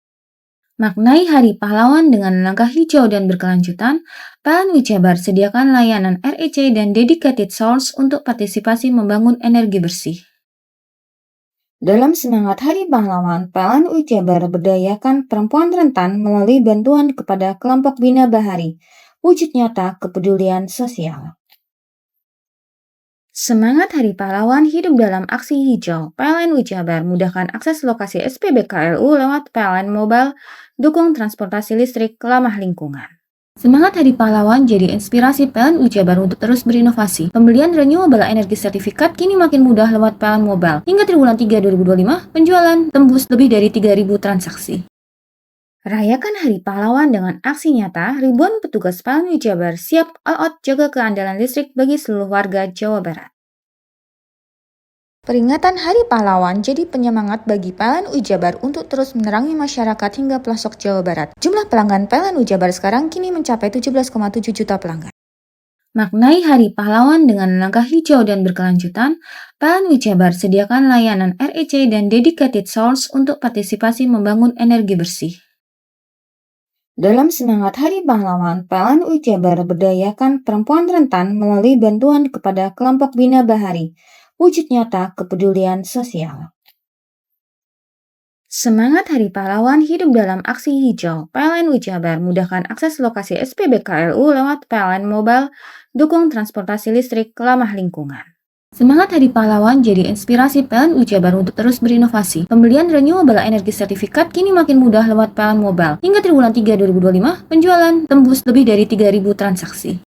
Maknai Hari Pahlawan dengan langkah hijau dan berkelanjutan, PLN Ujabar sediakan layanan REC dan dedicated source untuk partisipasi membangun energi bersih. Dalam semangat Hari Pahlawan, PLN Ujabar berdayakan perempuan rentan melalui bantuan kepada kelompok Bina Bahari, wujud nyata kepedulian sosial. Semangat Hari Pahlawan hidup dalam aksi hijau. PLN Ujabar mudahkan akses lokasi SPBKLU lewat PLN Mobile, dukung transportasi listrik ramah lingkungan. Semangat Hari Pahlawan jadi inspirasi PLN Ujabar untuk terus berinovasi. Pembelian renewable energy sertifikat kini makin mudah lewat PLN Mobile. Hingga triwulan 3 2025, penjualan tembus lebih dari 3.000 transaksi. Rayakan Hari Pahlawan dengan aksi nyata, ribuan petugas PLN Ujabar siap all out jaga keandalan listrik bagi seluruh warga Jawa Barat. Peringatan Hari Pahlawan jadi penyemangat bagi PLN Ujabar untuk terus menerangi masyarakat hingga pelosok Jawa Barat. Jumlah pelanggan PLN Ujabar sekarang kini mencapai 17,7 juta pelanggan. Maknai Hari Pahlawan dengan langkah hijau dan berkelanjutan, PLN Ujabar sediakan layanan REC dan dedicated source untuk partisipasi membangun energi bersih. Dalam semangat Hari Pahlawan, PLN Ujabar berdayakan perempuan rentan melalui bantuan kepada kelompok Bina Bahari, wujud nyata kepedulian sosial. Semangat Hari Pahlawan hidup dalam aksi hijau. PLN Ujabar mudahkan akses lokasi SPBKLU lewat PLN Mobile, dukung transportasi listrik ramah lingkungan. Semangat Hari Pahlawan jadi inspirasi PLN Ujabar untuk terus berinovasi. Pembelian renewable energy sertifikat kini makin mudah lewat PLN Mobile. Hingga triwulan 3 2025, penjualan tembus lebih dari 3.000 transaksi.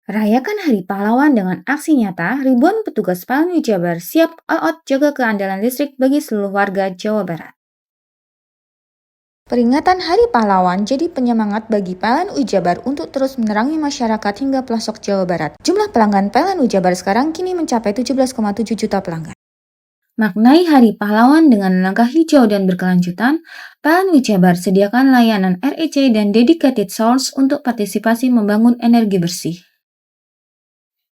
Rayakan Hari Pahlawan dengan aksi nyata, ribuan petugas PLN Ujabar siap all out jaga keandalan listrik bagi seluruh warga Jawa Barat. Peringatan Hari Pahlawan jadi penyemangat bagi PLN Ujabar untuk terus menerangi masyarakat hingga pelosok Jawa Barat. Jumlah pelanggan PLN Ujabar sekarang kini mencapai 17,7 juta pelanggan. Maknai Hari Pahlawan dengan langkah hijau dan berkelanjutan, PLN Jabar sediakan layanan REC dan dedicated source untuk partisipasi membangun energi bersih.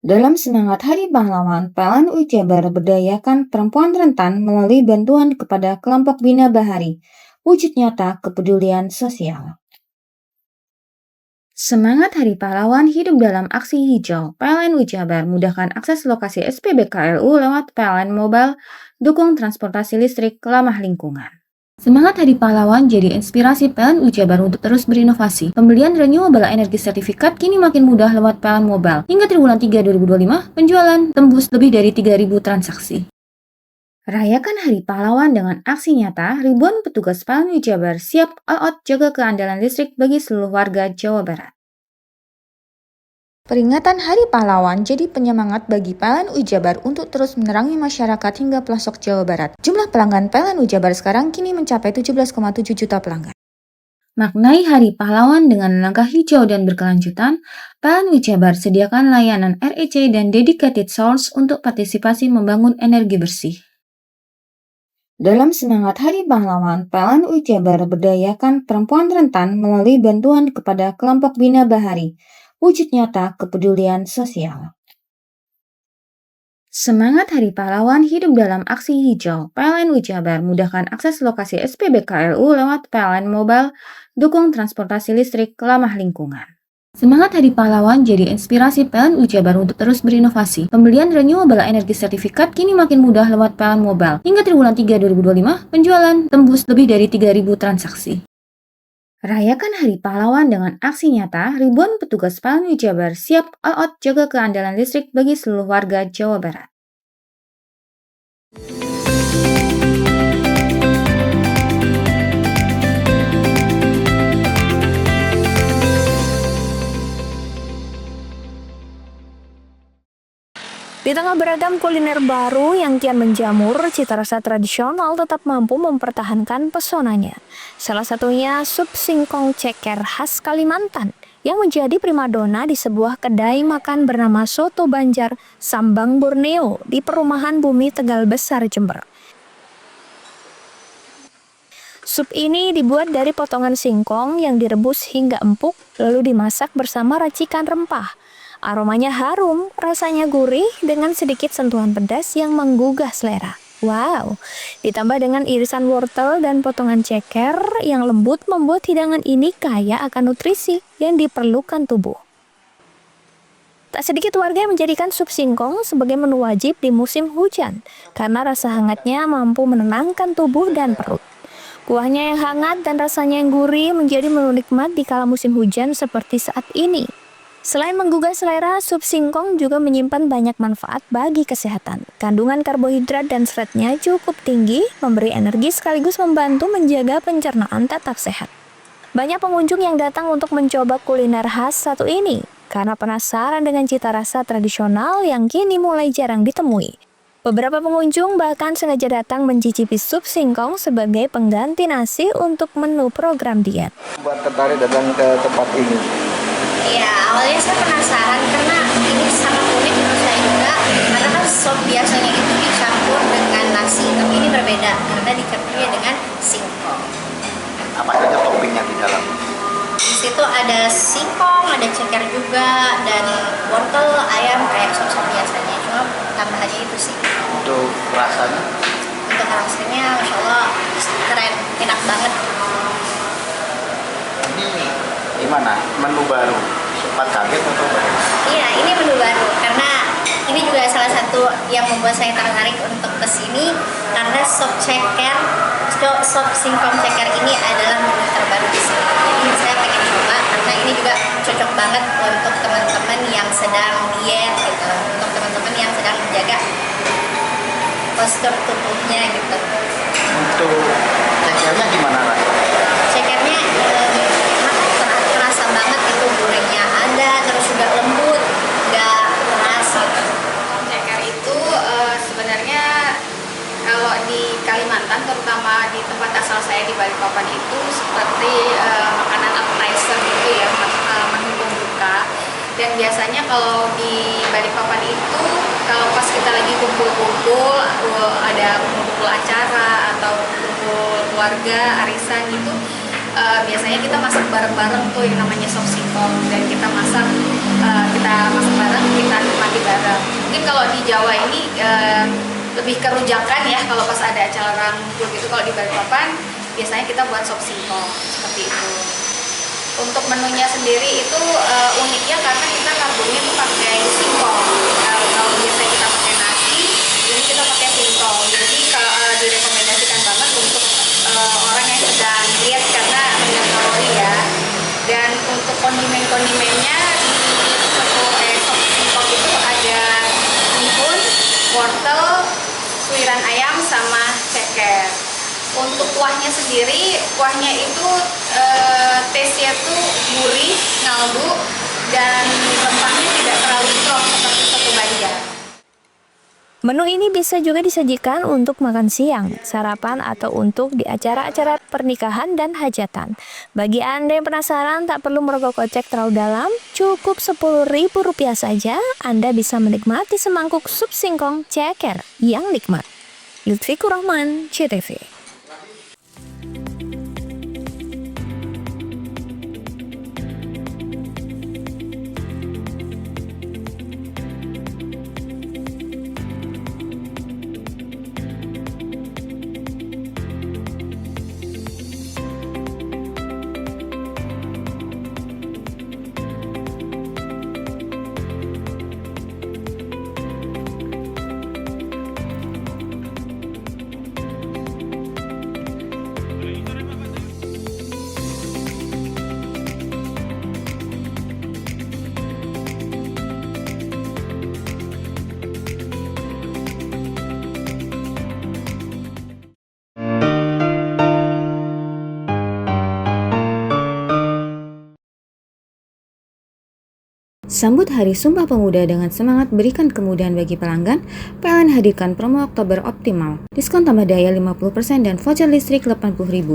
Dalam semangat Hari Pahlawan, PLN Jabar berdayakan perempuan rentan melalui bantuan kepada kelompok Bina Bahari, wujud nyata kepedulian sosial. Semangat Hari Pahlawan hidup dalam aksi hijau. PLN Jabar mudahkan akses lokasi SPBKLU lewat PLN Mobile, dukung transportasi listrik ramah lingkungan. Semangat Hari Pahlawan jadi inspirasi PLN Jabar untuk terus berinovasi. Pembelian renewable energy sertifikat kini makin mudah lewat PLN Mobile. Hingga triwulan 3 2025, penjualan tembus lebih dari 3.000 transaksi. Rayakan Hari Pahlawan dengan aksi nyata, ribuan petugas PLN Jabar siap all out jaga keandalan listrik bagi seluruh warga Jawa Barat. Peringatan Hari Pahlawan jadi penyemangat bagi PLN Jabar untuk terus menerangi masyarakat hingga pelosok Jawa Barat. Jumlah pelanggan PLN Jabar sekarang kini mencapai 17,7 juta pelanggan. Maknai Hari Pahlawan dengan langkah hijau dan berkelanjutan, PLN Jabar sediakan layanan REC dan dedicated source untuk partisipasi membangun energi bersih. Dalam semangat Hari Pahlawan, PLN Jabar berdayakan perempuan rentan melalui bantuan kepada kelompok Bina Bahari, wujud nyata kepedulian sosial. Semangat Hari Pahlawan hidup dalam aksi hijau. PLN Jabar mudahkan akses lokasi SPBKLU lewat PLN Mobile, dukung transportasi listrik ramah lingkungan. Semangat Hari Pahlawan jadi inspirasi PLN Jabar untuk terus berinovasi. Pembelian renewable energy sertifikat kini makin mudah lewat PLN Mobile. Hingga triwulan 3 2025, penjualan tembus lebih dari 3.000 transaksi. Rayakan Hari Pahlawan dengan aksi nyata, ribuan petugas PLN Jabar siap all out jaga keandalan listrik bagi seluruh warga Jawa Barat. Di tengah beragam kuliner baru yang kian menjamur, cita rasa tradisional tetap mampu mempertahankan pesonanya. Salah satunya sup singkong ceker khas Kalimantan yang menjadi primadona di sebuah kedai makan bernama Soto Banjar, Sambang, Borneo di Perumahan Bumi Tegal Besar, Jember. Sup ini dibuat dari potongan singkong yang direbus hingga empuk lalu dimasak bersama racikan rempah. Aromanya harum, rasanya gurih dengan sedikit sentuhan pedas yang menggugah selera. Wow, ditambah dengan irisan wortel dan potongan ceker yang lembut membuat hidangan ini kaya akan nutrisi yang diperlukan tubuh. Tak sedikit warga yang menjadikan sup singkong sebagai menu wajib di musim hujan karena rasa hangatnya mampu menenangkan tubuh dan perut. Kuahnya yang hangat dan rasanya yang gurih menjadi menu nikmat di kala musim hujan seperti saat ini. Selain menggugah selera, sup singkong juga menyimpan banyak manfaat bagi kesehatan. Kandungan karbohidrat dan seratnya cukup tinggi, memberi energi sekaligus membantu menjaga pencernaan tetap sehat. Banyak pengunjung yang datang untuk mencoba kuliner khas satu ini, karena penasaran dengan cita rasa tradisional yang kini mulai jarang ditemui. Beberapa pengunjung bahkan sengaja datang mencicipi sup singkong sebagai pengganti nasi untuk menu program diet. Buat tertarik datang ke tempat ini? Ya, awalnya saya penasaran karena ini sangat unik menurut saya juga. Karena kan sop biasanya itu dicampur dengan nasi, tapi ini berbeda karena dicampurnya dengan singkong. Apa saja toppingnya di dalam? Di situ ada singkong, ada ceker juga, dan wortel, ayam kayak sop-sop biasanya. Cuma tambahannya itu sih. Untuk rasanya? Untuk rasanya, Masya Allah, keren, enak banget. Ini gimana? Menu baru? Sempat kaget atau bagaimana? Iya, ini menu baru karena ini juga salah satu yang membuat saya tertarik untuk kesini karena sop singkong ceker ini adalah menu terbaru di sini. Jadi saya pengen coba karena ini juga cocok banget untuk teman-teman yang sedang diet gitu, untuk teman-teman yang sedang menjaga postur tubuhnya gitu. Untuk cekernya gimana rasanya? Cekernya terasa banget itu gurihnya ada, terus juga lembut, nggak keras gitu. Ceker itu sebenarnya kalau di Kalimantan, terutama di tempat asal saya di Balikpapan itu seperti makanan appetizer gitu ya, menu pembuka. Dan biasanya kalau di Balikpapan itu kalau pas kita lagi kumpul-kumpul ada kumpul acara atau kumpul keluarga, arisan gitu, biasanya kita masak bareng-bareng tuh yang namanya sop singkong, dan kita masak bareng, kita nikmati bareng. Mungkin kalau di Jawa ini lebih kerujakan ya, kalau pas ada acara ngumpul gitu. Kalau di Balikpapan biasanya kita buat sop singkong seperti itu. Untuk menunya sendiri itu uniknya karena kita karbonnya tuh pakai singkong. Kalau biasanya kita pakai nasi, ini kita pakai singkong. Jadi direkomendasikan banget untuk orang yang sedang diet karena rendah kalori ya. Dan untuk kondimennya di sop singkong itu ada bihun, wortel, suiran ayam sama ceker. Untuk kuahnya sendiri, kuahnya itu taste-nya tuh gurih, ngaldu, dan rempahnya tidak terlalu strong seperti soto Banjar. Menu ini bisa juga disajikan untuk makan siang, sarapan, atau untuk di acara-acara pernikahan dan hajatan. Bagi Anda yang penasaran, tak perlu merogoh kocek terlalu dalam, cukup Rp10.000 saja Anda bisa menikmati semangkuk sup singkong ceker yang nikmat. Lutfikur Rahman, CTV. Sambut Hari Sumpah Pemuda dengan semangat berikan kemudahan bagi pelanggan, PLN hadirkan promo Oktober Optimal. Diskon tambah daya 50% dan voucher listrik Rp80.000.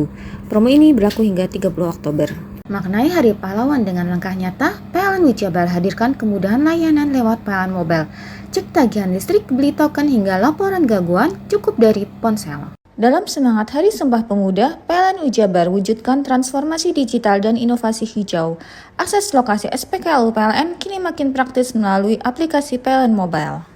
Promo ini berlaku hingga 30 Oktober. Maknai Hari Pahlawan dengan langkah nyata, PLN Wijabar hadirkan kemudahan layanan lewat PLN Mobile. Cek tagihan listrik, beli token hingga laporan gangguan cukup dari ponsel. Dalam semangat Hari Sumpah Pemuda, PLN Wijabar wujudkan transformasi digital dan inovasi hijau. Akses lokasi SPKLU PLN kini makin praktis melalui aplikasi PLN Mobile.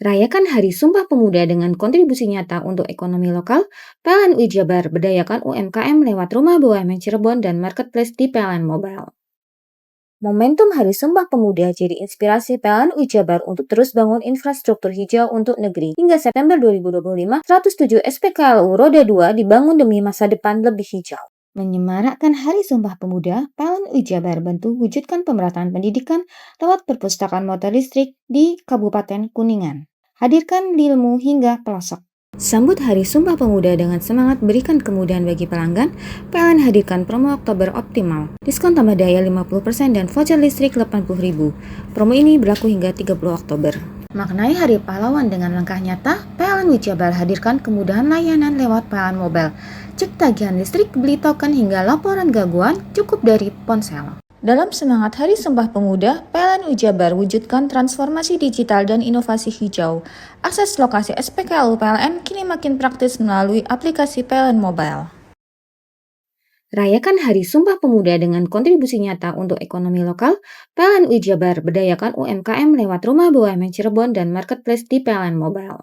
Rayakan Hari Sumpah Pemuda dengan kontribusi nyata untuk ekonomi lokal. PLN Wijabar berdayakan UMKM lewat Rumah BUMN Cirebon dan Marketplace di PLN Mobile. Momentum Hari Sumpah Pemuda jadi inspirasi PLN Wijabar untuk terus bangun infrastruktur hijau untuk negeri. Hingga September 2025, 107 SPKLU Roda 2 dibangun demi masa depan lebih hijau. Menyemarakkan Hari Sumpah Pemuda, PLN Wijabar bantu wujudkan pemerataan pendidikan lewat perpustakaan motor listrik di Kabupaten Kuningan. Hadirkan ilmu hingga pelosok. Sambut Hari Sumpah Pemuda dengan semangat berikan kemudahan bagi pelanggan, PLN hadirkan promo Oktober Optimal. Diskon tambah daya 50% dan voucher listrik Rp80.000. Promo ini berlaku hingga 30 Oktober. Maknai Hari Pahlawan dengan langkah nyata, PLN Wijabar hadirkan kemudahan layanan lewat PLN Mobile. Cek tagihan listrik, beli token hingga laporan gangguan cukup dari ponsel. Dalam semangat Hari Sumpah Pemuda, PLN Wijabar wujudkan transformasi digital dan inovasi hijau. Akses lokasi SPKLU PLN kini makin praktis melalui aplikasi PLN Mobile. Rayakan Hari Sumpah Pemuda dengan kontribusi nyata untuk ekonomi lokal. PLN Wijabar berdayakan UMKM lewat Rumah BUMN Cirebon dan Marketplace di PLN Mobile.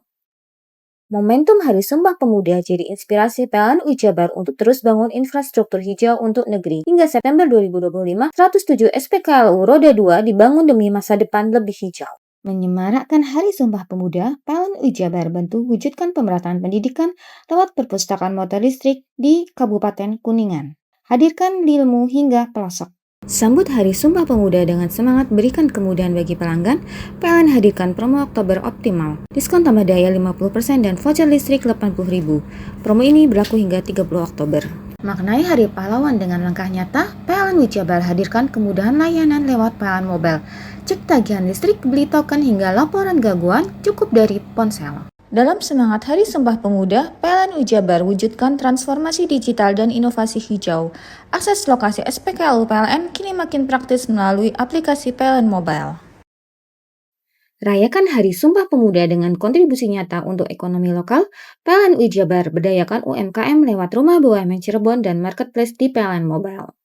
Momentum Hari Sumpah Pemuda jadi inspirasi PLN Wijabar untuk terus bangun infrastruktur hijau untuk negeri. Hingga September 2025, 107 SPKLU Roda 2 dibangun demi masa depan lebih hijau. Menyemarakkan Hari Sumpah Pemuda, PLN Wijabar bantu wujudkan pemerataan pendidikan lewat perpustakaan motor listrik di Kabupaten Kuningan. Hadirkan ilmu hingga pelosok. Sambut Hari Sumpah Pemuda dengan semangat berikan kemudahan bagi pelanggan, PLN hadirkan promo Oktober Optimal. Diskon tambah daya 50% dan voucher listrik Rp80.000. Promo ini berlaku hingga 30 Oktober. Maknai Hari Pahlawan dengan langkah nyata, PLN Wijabar hadirkan kemudahan layanan lewat PLN Mobile. Cek tagihan listrik, beli token hingga laporan gangguan cukup dari ponsel. Dalam semangat Hari Sumpah Pemuda, PLN Wijabar wujudkan transformasi digital dan inovasi hijau. Akses lokasi SPKLU PLN kini makin praktis melalui aplikasi PLN Mobile. Rayakan Hari Sumpah Pemuda dengan kontribusi nyata untuk ekonomi lokal. PLN UI Jabar berdayakan UMKM lewat Rumah BUMN Cirebon dan Marketplace di PLN Mobile.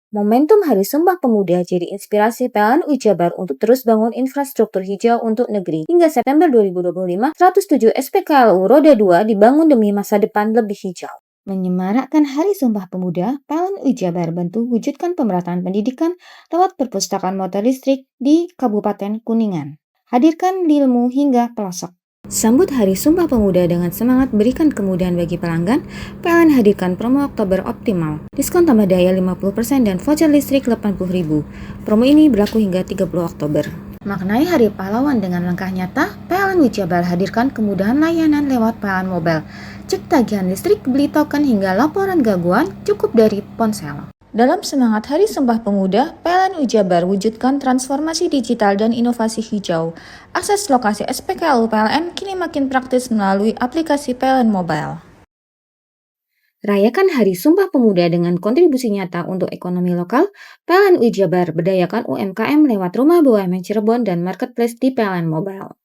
Momentum Hari Sumpah Pemuda jadi inspirasi PLN UI Jabar untuk terus bangun infrastruktur hijau untuk negeri. Hingga September 2025, 107 SPKLU Roda 2 dibangun demi masa depan lebih hijau. Menyemarakkan Hari Sumpah Pemuda, PLN UI Jabar bantu wujudkan pemerataan pendidikan lewat perpustakaan motor listrik di Kabupaten Kuningan. Hadirkan ilmu hingga pelosok. Sambut Hari Sumpah Pemuda dengan semangat berikan kemudahan bagi pelanggan, PLN hadirkan promo Oktober Optimal. Diskon tambah daya 50% dan voucher listrik 80.000. Promo ini berlaku hingga 30 Oktober. Maknai Hari Pahlawan dengan langkah nyata, PLN UI Jabar hadirkan kemudahan layanan lewat PLN Mobile. Cek tagihan listrik, beli token hingga laporan gangguan cukup dari ponsel. Dalam semangat Hari Sumpah Pemuda, PLN UI Jabar wujudkan transformasi digital dan inovasi hijau. Akses lokasi SPKLU PLN kini makin praktis melalui aplikasi PLN Mobile. Rayakan Hari Sumpah Pemuda dengan kontribusi nyata untuk ekonomi lokal. PLN UI Jabar berdayakan UMKM lewat Rumah BUMN Cirebon dan Marketplace di PLN Mobile.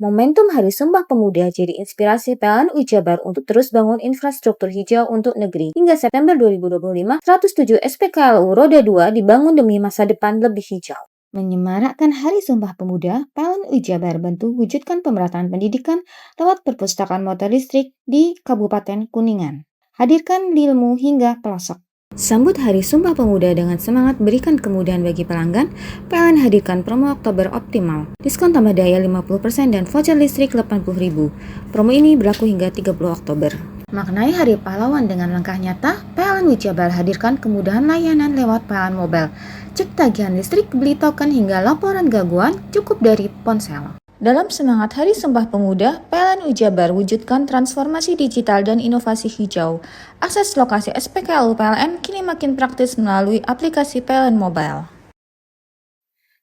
Momentum Hari Sumpah Pemuda jadi inspirasi PLN UI Jabar untuk terus bangun infrastruktur hijau untuk negeri. Hingga September 2025, 107 SPKLU Roda 2 dibangun demi masa depan lebih hijau. Menyemarakkan Hari Sumpah Pemuda, PLN UI Jabar bantu wujudkan pemerataan pendidikan lewat perpustakaan motor listrik di Kabupaten Kuningan. Hadirkan ilmu hingga pelosok. Sambut Hari Sumpah Pemuda dengan semangat berikan kemudahan bagi pelanggan, PLN hadirkan promo Oktober Optimal. Diskon tambah daya 50% dan voucher listrik 80.000. Promo ini berlaku hingga 30 Oktober. Maknai Hari Pahlawan dengan langkah nyata, PLN UI Jabar hadirkan kemudahan layanan lewat PLN Mobile. Cek tagihan listrik, beli token hingga laporan gangguan cukup dari ponsel. Dalam semangat Hari Sumpah Pemuda, PLN UI Jabar wujudkan transformasi digital dan inovasi hijau. Akses lokasi SPKLU PLN kini makin praktis melalui aplikasi PLN Mobile.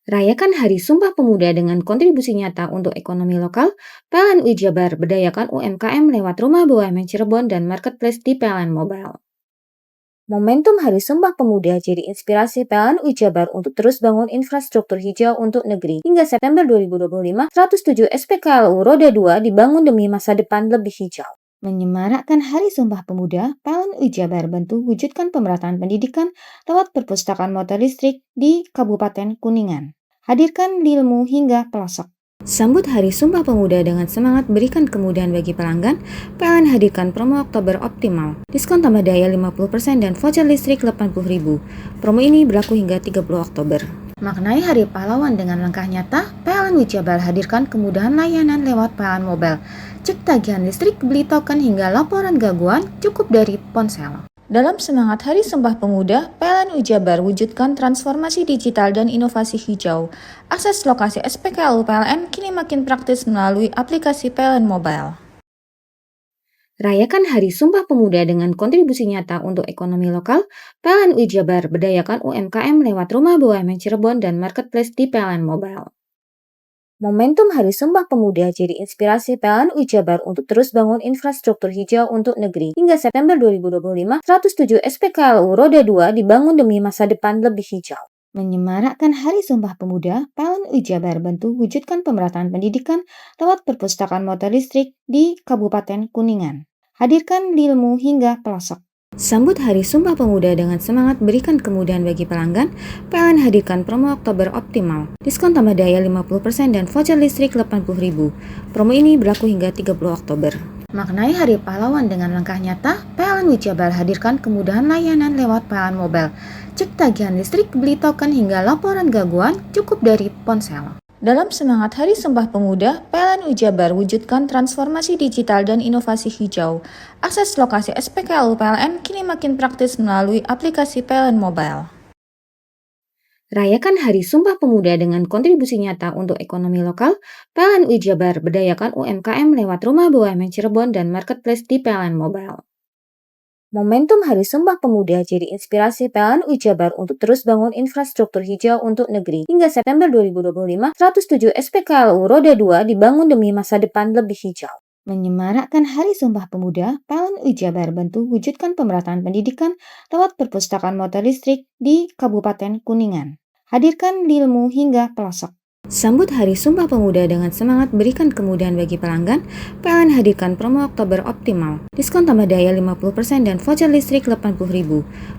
Rayakan Hari Sumpah Pemuda dengan kontribusi nyata untuk ekonomi lokal. PLN UI Jabar berdayakan UMKM lewat Rumah BUMN Cirebon dan Marketplace di PLN Mobile. Momentum Hari Sumpah Pemuda jadi inspirasi PLN UI Jabar untuk terus bangun infrastruktur hijau untuk negeri. Hingga September 2025, 107 SPKLU Roda 2 dibangun demi masa depan lebih hijau. Menyemarakkan Hari Sumpah Pemuda, PLN UI Jabar bantu wujudkan pemerataan pendidikan lewat perpustakaan motor listrik di Kabupaten Kuningan. Hadirkan ilmu hingga pelosok. Sambut Hari Sumpah Pemuda dengan semangat berikan kemudahan bagi pelanggan, PLN hadirkan promo Oktober Optimal. Diskon tambah daya 50% dan voucher listrik 80.000. Promo ini berlaku hingga 30 Oktober. Maknai Hari Pahlawan dengan langkah nyata, PLN UI Jabar hadirkan kemudahan layanan lewat PLN Mobile. Cek tagihan listrik, beli token hingga laporan gangguan cukup dari ponsel. Dalam semangat Hari Sumpah Pemuda, PLN UI Jabar wujudkan transformasi digital dan inovasi hijau. Akses lokasi SPKLU PLN kini makin praktis melalui aplikasi PLN Mobile. Rayakan Hari Sumpah Pemuda dengan kontribusi nyata untuk ekonomi lokal. PLN UI Jabar berdayakan UMKM lewat Rumah BUMN Cirebon dan Marketplace di PLN Mobile. Momentum Hari Sumpah Pemuda jadi inspirasi PLN UI Jabar untuk terus bangun infrastruktur hijau untuk negeri. Hingga September 2025, 107 SPKLU Roda 2 dibangun demi masa depan lebih hijau. Menyemarakkan Hari Sumpah Pemuda, PLN UI Jabar bantu wujudkan pemerataan pendidikan lewat perpustakaan motor listrik di Kabupaten Kuningan. Hadirkan ilmu hingga pelosok. Sambut Hari Sumpah Pemuda dengan semangat berikan kemudahan bagi pelanggan, PLN hadirkan promo Oktober Optimal. Diskon tambah daya 50% dan voucher listrik 80.000. Promo ini berlaku hingga 30 Oktober. Maknai Hari Pahlawan dengan langkah nyata, PLN UI Jabar hadirkan kemudahan layanan lewat PLN Mobile. Cek tagihan listrik, beli token hingga laporan gangguan cukup dari ponsel. Dalam semangat Hari Sumpah Pemuda, PLN UI Jabar wujudkan transformasi digital dan inovasi hijau. Akses lokasi SPKLU PLN kini makin praktis melalui aplikasi PLN Mobile. Rayakan Hari Sumpah Pemuda dengan kontribusi nyata untuk ekonomi lokal. PLN UI Jabar berdayakan UMKM lewat Rumah BUMN Cirebon dan Marketplace di PLN Mobile. Momentum Hari Sumpah Pemuda jadi inspirasi PLN UI Jabar untuk terus bangun infrastruktur hijau untuk negeri. Hingga September 2025, 107 SPKLU Roda 2 dibangun demi masa depan lebih hijau. Menyemarakkan Hari Sumpah Pemuda, PLN UI Jabar bantu wujudkan pemerataan pendidikan lewat perpustakaan motor listrik di Kabupaten Kuningan. Hadirkan ilmu hingga pelosok. Sambut Hari Sumpah Pemuda dengan semangat berikan kemudahan bagi pelanggan, PLN hadirkan promo Oktober Optimal. Diskon tambah daya 50% dan voucher listrik 80.000.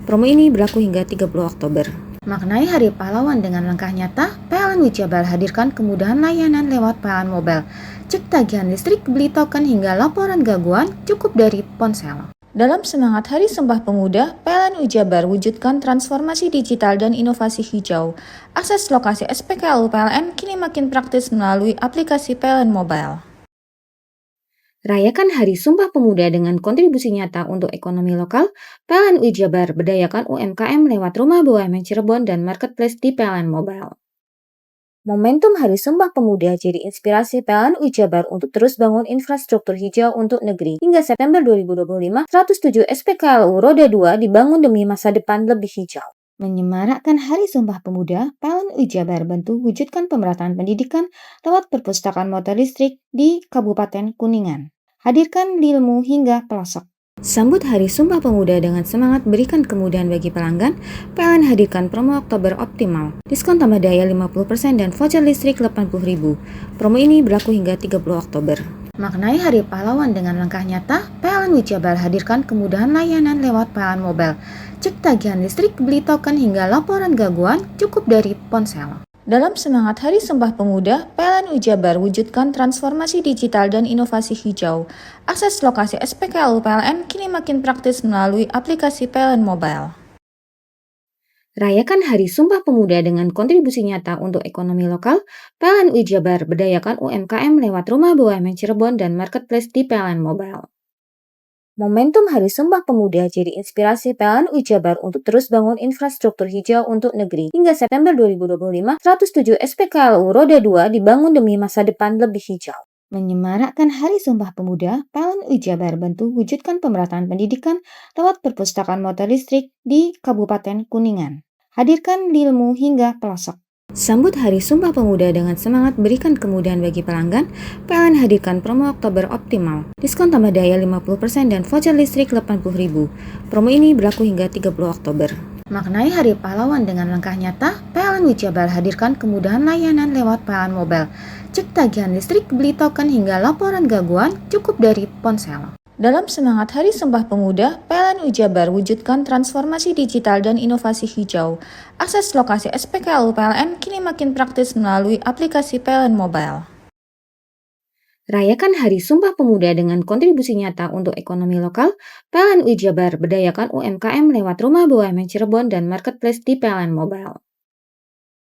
Promo ini berlaku hingga 30 Oktober. Maknai Hari Pahlawan dengan langkah nyata, PLN Ujabar hadirkan kemudahan layanan lewat PLN Mobile. Cek tagihan listrik, beli token hingga laporan gangguan cukup dari ponsel. Dalam semangat Hari Sumpah Pemuda, PLN Ujabar wujudkan transformasi digital dan inovasi hijau. Akses lokasi SPKLU PLN kini makin praktis melalui aplikasi PLN Mobile. Rayakan Hari Sumpah Pemuda dengan kontribusi nyata untuk ekonomi lokal. PLN Ujabar berdayakan UMKM lewat Rumah BUMN Cirebon dan Marketplace di PLN Mobile. Momentum Hari Sumpah Pemuda jadi inspirasi PLN Ujabar untuk terus bangun infrastruktur hijau untuk negeri. Hingga September 2025, 107 SPKLU Roda 2 dibangun demi masa depan lebih hijau. Menyemarakkan Hari Sumpah Pemuda, PLN Ujabar bantu wujudkan pemerataan pendidikan lewat perpustakaan motor listrik di Kabupaten Kuningan. Hadirkan ilmu hingga pelosok. Sambut Hari Sumpah Pemuda dengan semangat berikan kemudahan bagi pelanggan, PLN hadirkan promo Oktober Optimal. Diskon tambah daya 50% dan voucher listrik 80.000. Promo ini berlaku hingga 30 Oktober. Maknai Hari Pahlawan dengan langkah nyata, PLN Ujabar hadirkan kemudahan layanan lewat PLN Mobile. Cek tagihan listrik, beli token hingga laporan gangguan cukup dari ponsel. Dalam semangat Hari Sumpah Pemuda, PLN Ujabar wujudkan transformasi digital dan inovasi hijau. Akses lokasi SPKLU PLN kini makin praktis melalui aplikasi PLN Mobile. Rayakan Hari Sumpah Pemuda dengan kontribusi nyata untuk ekonomi lokal. PLN Ujabar berdayakan UMKM lewat Rumah BUMN Cirebon dan Marketplace di PLN Mobile. Momentum Hari Sumpah Pemuda jadi inspirasi PLN Ujabar untuk terus bangun infrastruktur hijau untuk negeri. Hingga September 2025, 107 SPKLU Roda 2 dibangun demi masa depan lebih hijau. Menyemarakkan Hari Sumpah Pemuda, PLN Ujabar bantu wujudkan pemerataan pendidikan lewat perpustakaan motor listrik di Kabupaten Kuningan. Hadirkan ilmu hingga pelosok. Sambut Hari Sumpah Pemuda dengan semangat berikan kemudahan bagi pelanggan, PLN hadirkan promo Oktober Optimal. Diskon tambah daya 50% dan voucher listrik 80.000. Promo ini berlaku hingga 30 Oktober. Maknai Hari Pahlawan dengan langkah nyata, PLN Ujabar hadirkan kemudahan layanan lewat PLN Mobile. Cek tagihan listrik, beli token hingga laporan gangguan cukup dari ponsel. Dalam semangat Hari Sumpah Pemuda, PLN Ujabar wujudkan transformasi digital dan inovasi hijau. Akses lokasi SPKLU PLN kini makin praktis melalui aplikasi PLN Mobile. Rayakan Hari Sumpah Pemuda dengan kontribusi nyata untuk ekonomi lokal. PLN Ujabar berdayakan UMKM lewat Rumah BUMN Cirebon dan Marketplace di PLN Mobile.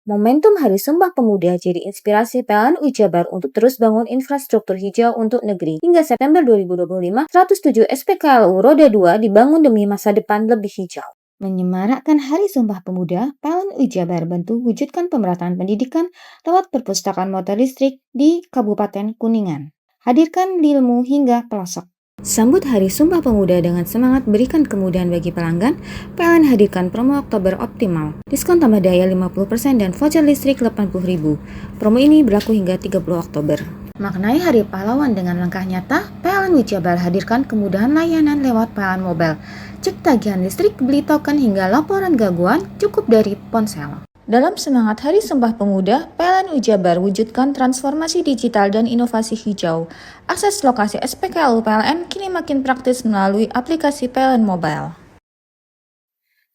Momentum Hari Sumpah Pemuda jadi inspirasi PLN Ujabar untuk terus bangun infrastruktur hijau untuk negeri. Hingga September 2025, 107 SPKLU Roda 2 dibangun demi masa depan lebih hijau. Menyemarakkan Hari Sumpah Pemuda, PLN Ujabar bantu wujudkan pemerataan pendidikan lewat perpustakaan motor listrik di Kabupaten Kuningan. Hadirkan ilmu hingga pelosok. Sambut Hari Sumpah Pemuda dengan semangat berikan kemudahan bagi pelanggan, PLN hadirkan promo Oktober Optimal. Diskon tambah daya 50% dan voucher listrik 80.000. Promo ini berlaku hingga 30 Oktober. Maknai Hari Pahlawan dengan langkah nyata, PLN Ujabar hadirkan kemudahan layanan lewat PLN Mobile. Cek tagihan listrik, beli token hingga laporan gangguan cukup dari ponsel. Dalam semangat Hari Sumpah Pemuda, PLN Ujabar wujudkan transformasi digital dan inovasi hijau. Akses lokasi SPKLU PLN kini makin praktis melalui aplikasi PLN Mobile.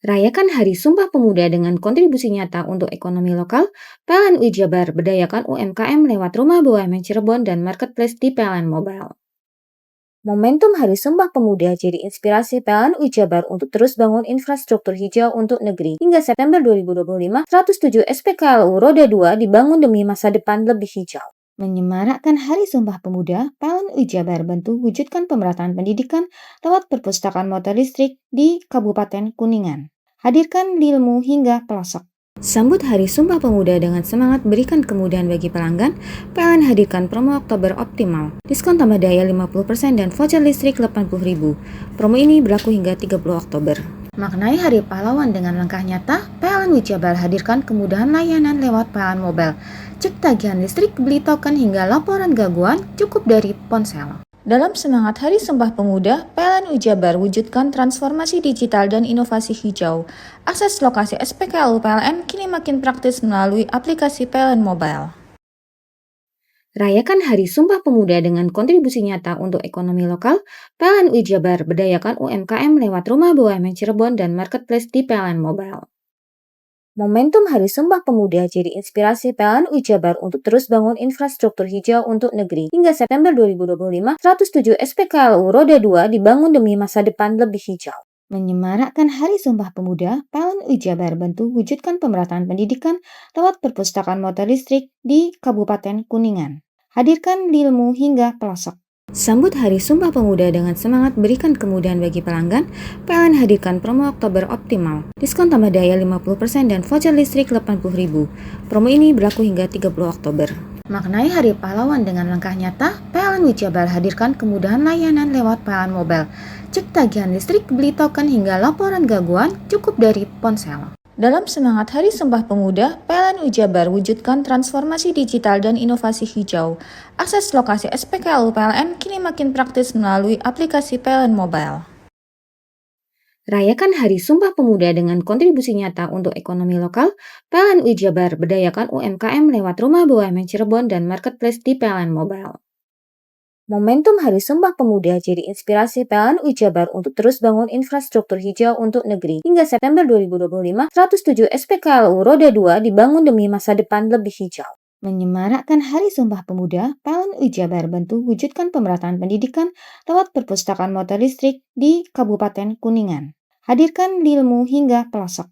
Rayakan Hari Sumpah Pemuda dengan kontribusi nyata untuk ekonomi lokal. PLN Ujabar berdayakan UMKM lewat Rumah BUMN Cirebon dan Marketplace di PLN Mobile. Momentum Hari Sumpah Pemuda jadi inspirasi PLN Ujabar untuk terus bangun infrastruktur hijau untuk negeri. Hingga September 2025, 107 SPKLU Roda 2 dibangun demi masa depan lebih hijau. Menyemarakkan Hari Sumpah Pemuda, PLN Ujabar bantu wujudkan pemerataan pendidikan lewat perpustakaan motor listrik di Kabupaten Kuningan. Hadirkan ilmu hingga pelosok. Sambut Hari Sumpah Pemuda dengan semangat berikan kemudahan bagi pelanggan, PLN hadirkan promo Oktober Optimal. Diskon tambah daya 50% dan voucher listrik 80.000. Promo ini berlaku hingga 30 Oktober. Maknai Hari Pahlawan dengan langkah nyata, PLN Ujabar hadirkan kemudahan layanan lewat PLN Mobile. Cek tagihan listrik, beli token hingga laporan gangguan cukup dari ponsel. Dalam semangat Hari Sumpah Pemuda, PLN Ujabar wujudkan transformasi digital dan inovasi hijau. Akses lokasi SPKLU PLN kini makin praktis melalui aplikasi PLN Mobile. Rayakan Hari Sumpah Pemuda dengan kontribusi nyata untuk ekonomi lokal. PLN UI Jabar berdayakan UMKM lewat Rumah BUMN Cirebon dan Marketplace di PLN Mobile. Momentum Hari Sumpah Pemuda jadi inspirasi PLN UI Jabar untuk terus bangun infrastruktur hijau untuk negeri. Hingga September 2025, 107 SPKLU Roda 2 dibangun demi masa depan lebih hijau. Menyemarakkan Hari Sumpah Pemuda, PLN UI Jabar bantu wujudkan pemerataan pendidikan lewat perpustakaan motor listrik di Kabupaten Kuningan. Hadirkan ilmu hingga pelosok. Sambut Hari Sumpah Pemuda dengan semangat berikan kemudahan bagi pelanggan, PLN hadirkan promo Oktober Optimal. Diskon tambah daya 50% dan voucher listrik 80.000. Promo ini berlaku hingga 30 Oktober. Maknai Hari Pahlawan dengan langkah nyata, PLN UI Jabar hadirkan kemudahan layanan lewat PLN Mobile. Cek tagihan listrik, beli token hingga laporan gangguan cukup dari ponsel. Dalam semangat Hari Sumpah Pemuda, PLN UI Jabar wujudkan transformasi digital dan inovasi hijau. Akses lokasi SPKLU PLN kini makin praktis melalui aplikasi PLN Mobile. Rayakan Hari Sumpah Pemuda dengan kontribusi nyata untuk ekonomi lokal. PLN UI Jabar berdayakan UMKM lewat Rumah BUMN Cirebon dan Marketplace di PLN Mobile. Momentum Hari Sumpah Pemuda jadi inspirasi PLN UI Jabar untuk terus bangun infrastruktur hijau untuk negeri. Hingga September 2025, 107 SPKLU Roda 2 dibangun demi masa depan lebih hijau. Menyemarakkan Hari Sumpah Pemuda, PLN UI Jabar bantu wujudkan pemerataan pendidikan lewat perpustakaan motor listrik di Kabupaten Kuningan. Hadirkan ilmu hingga pelosok.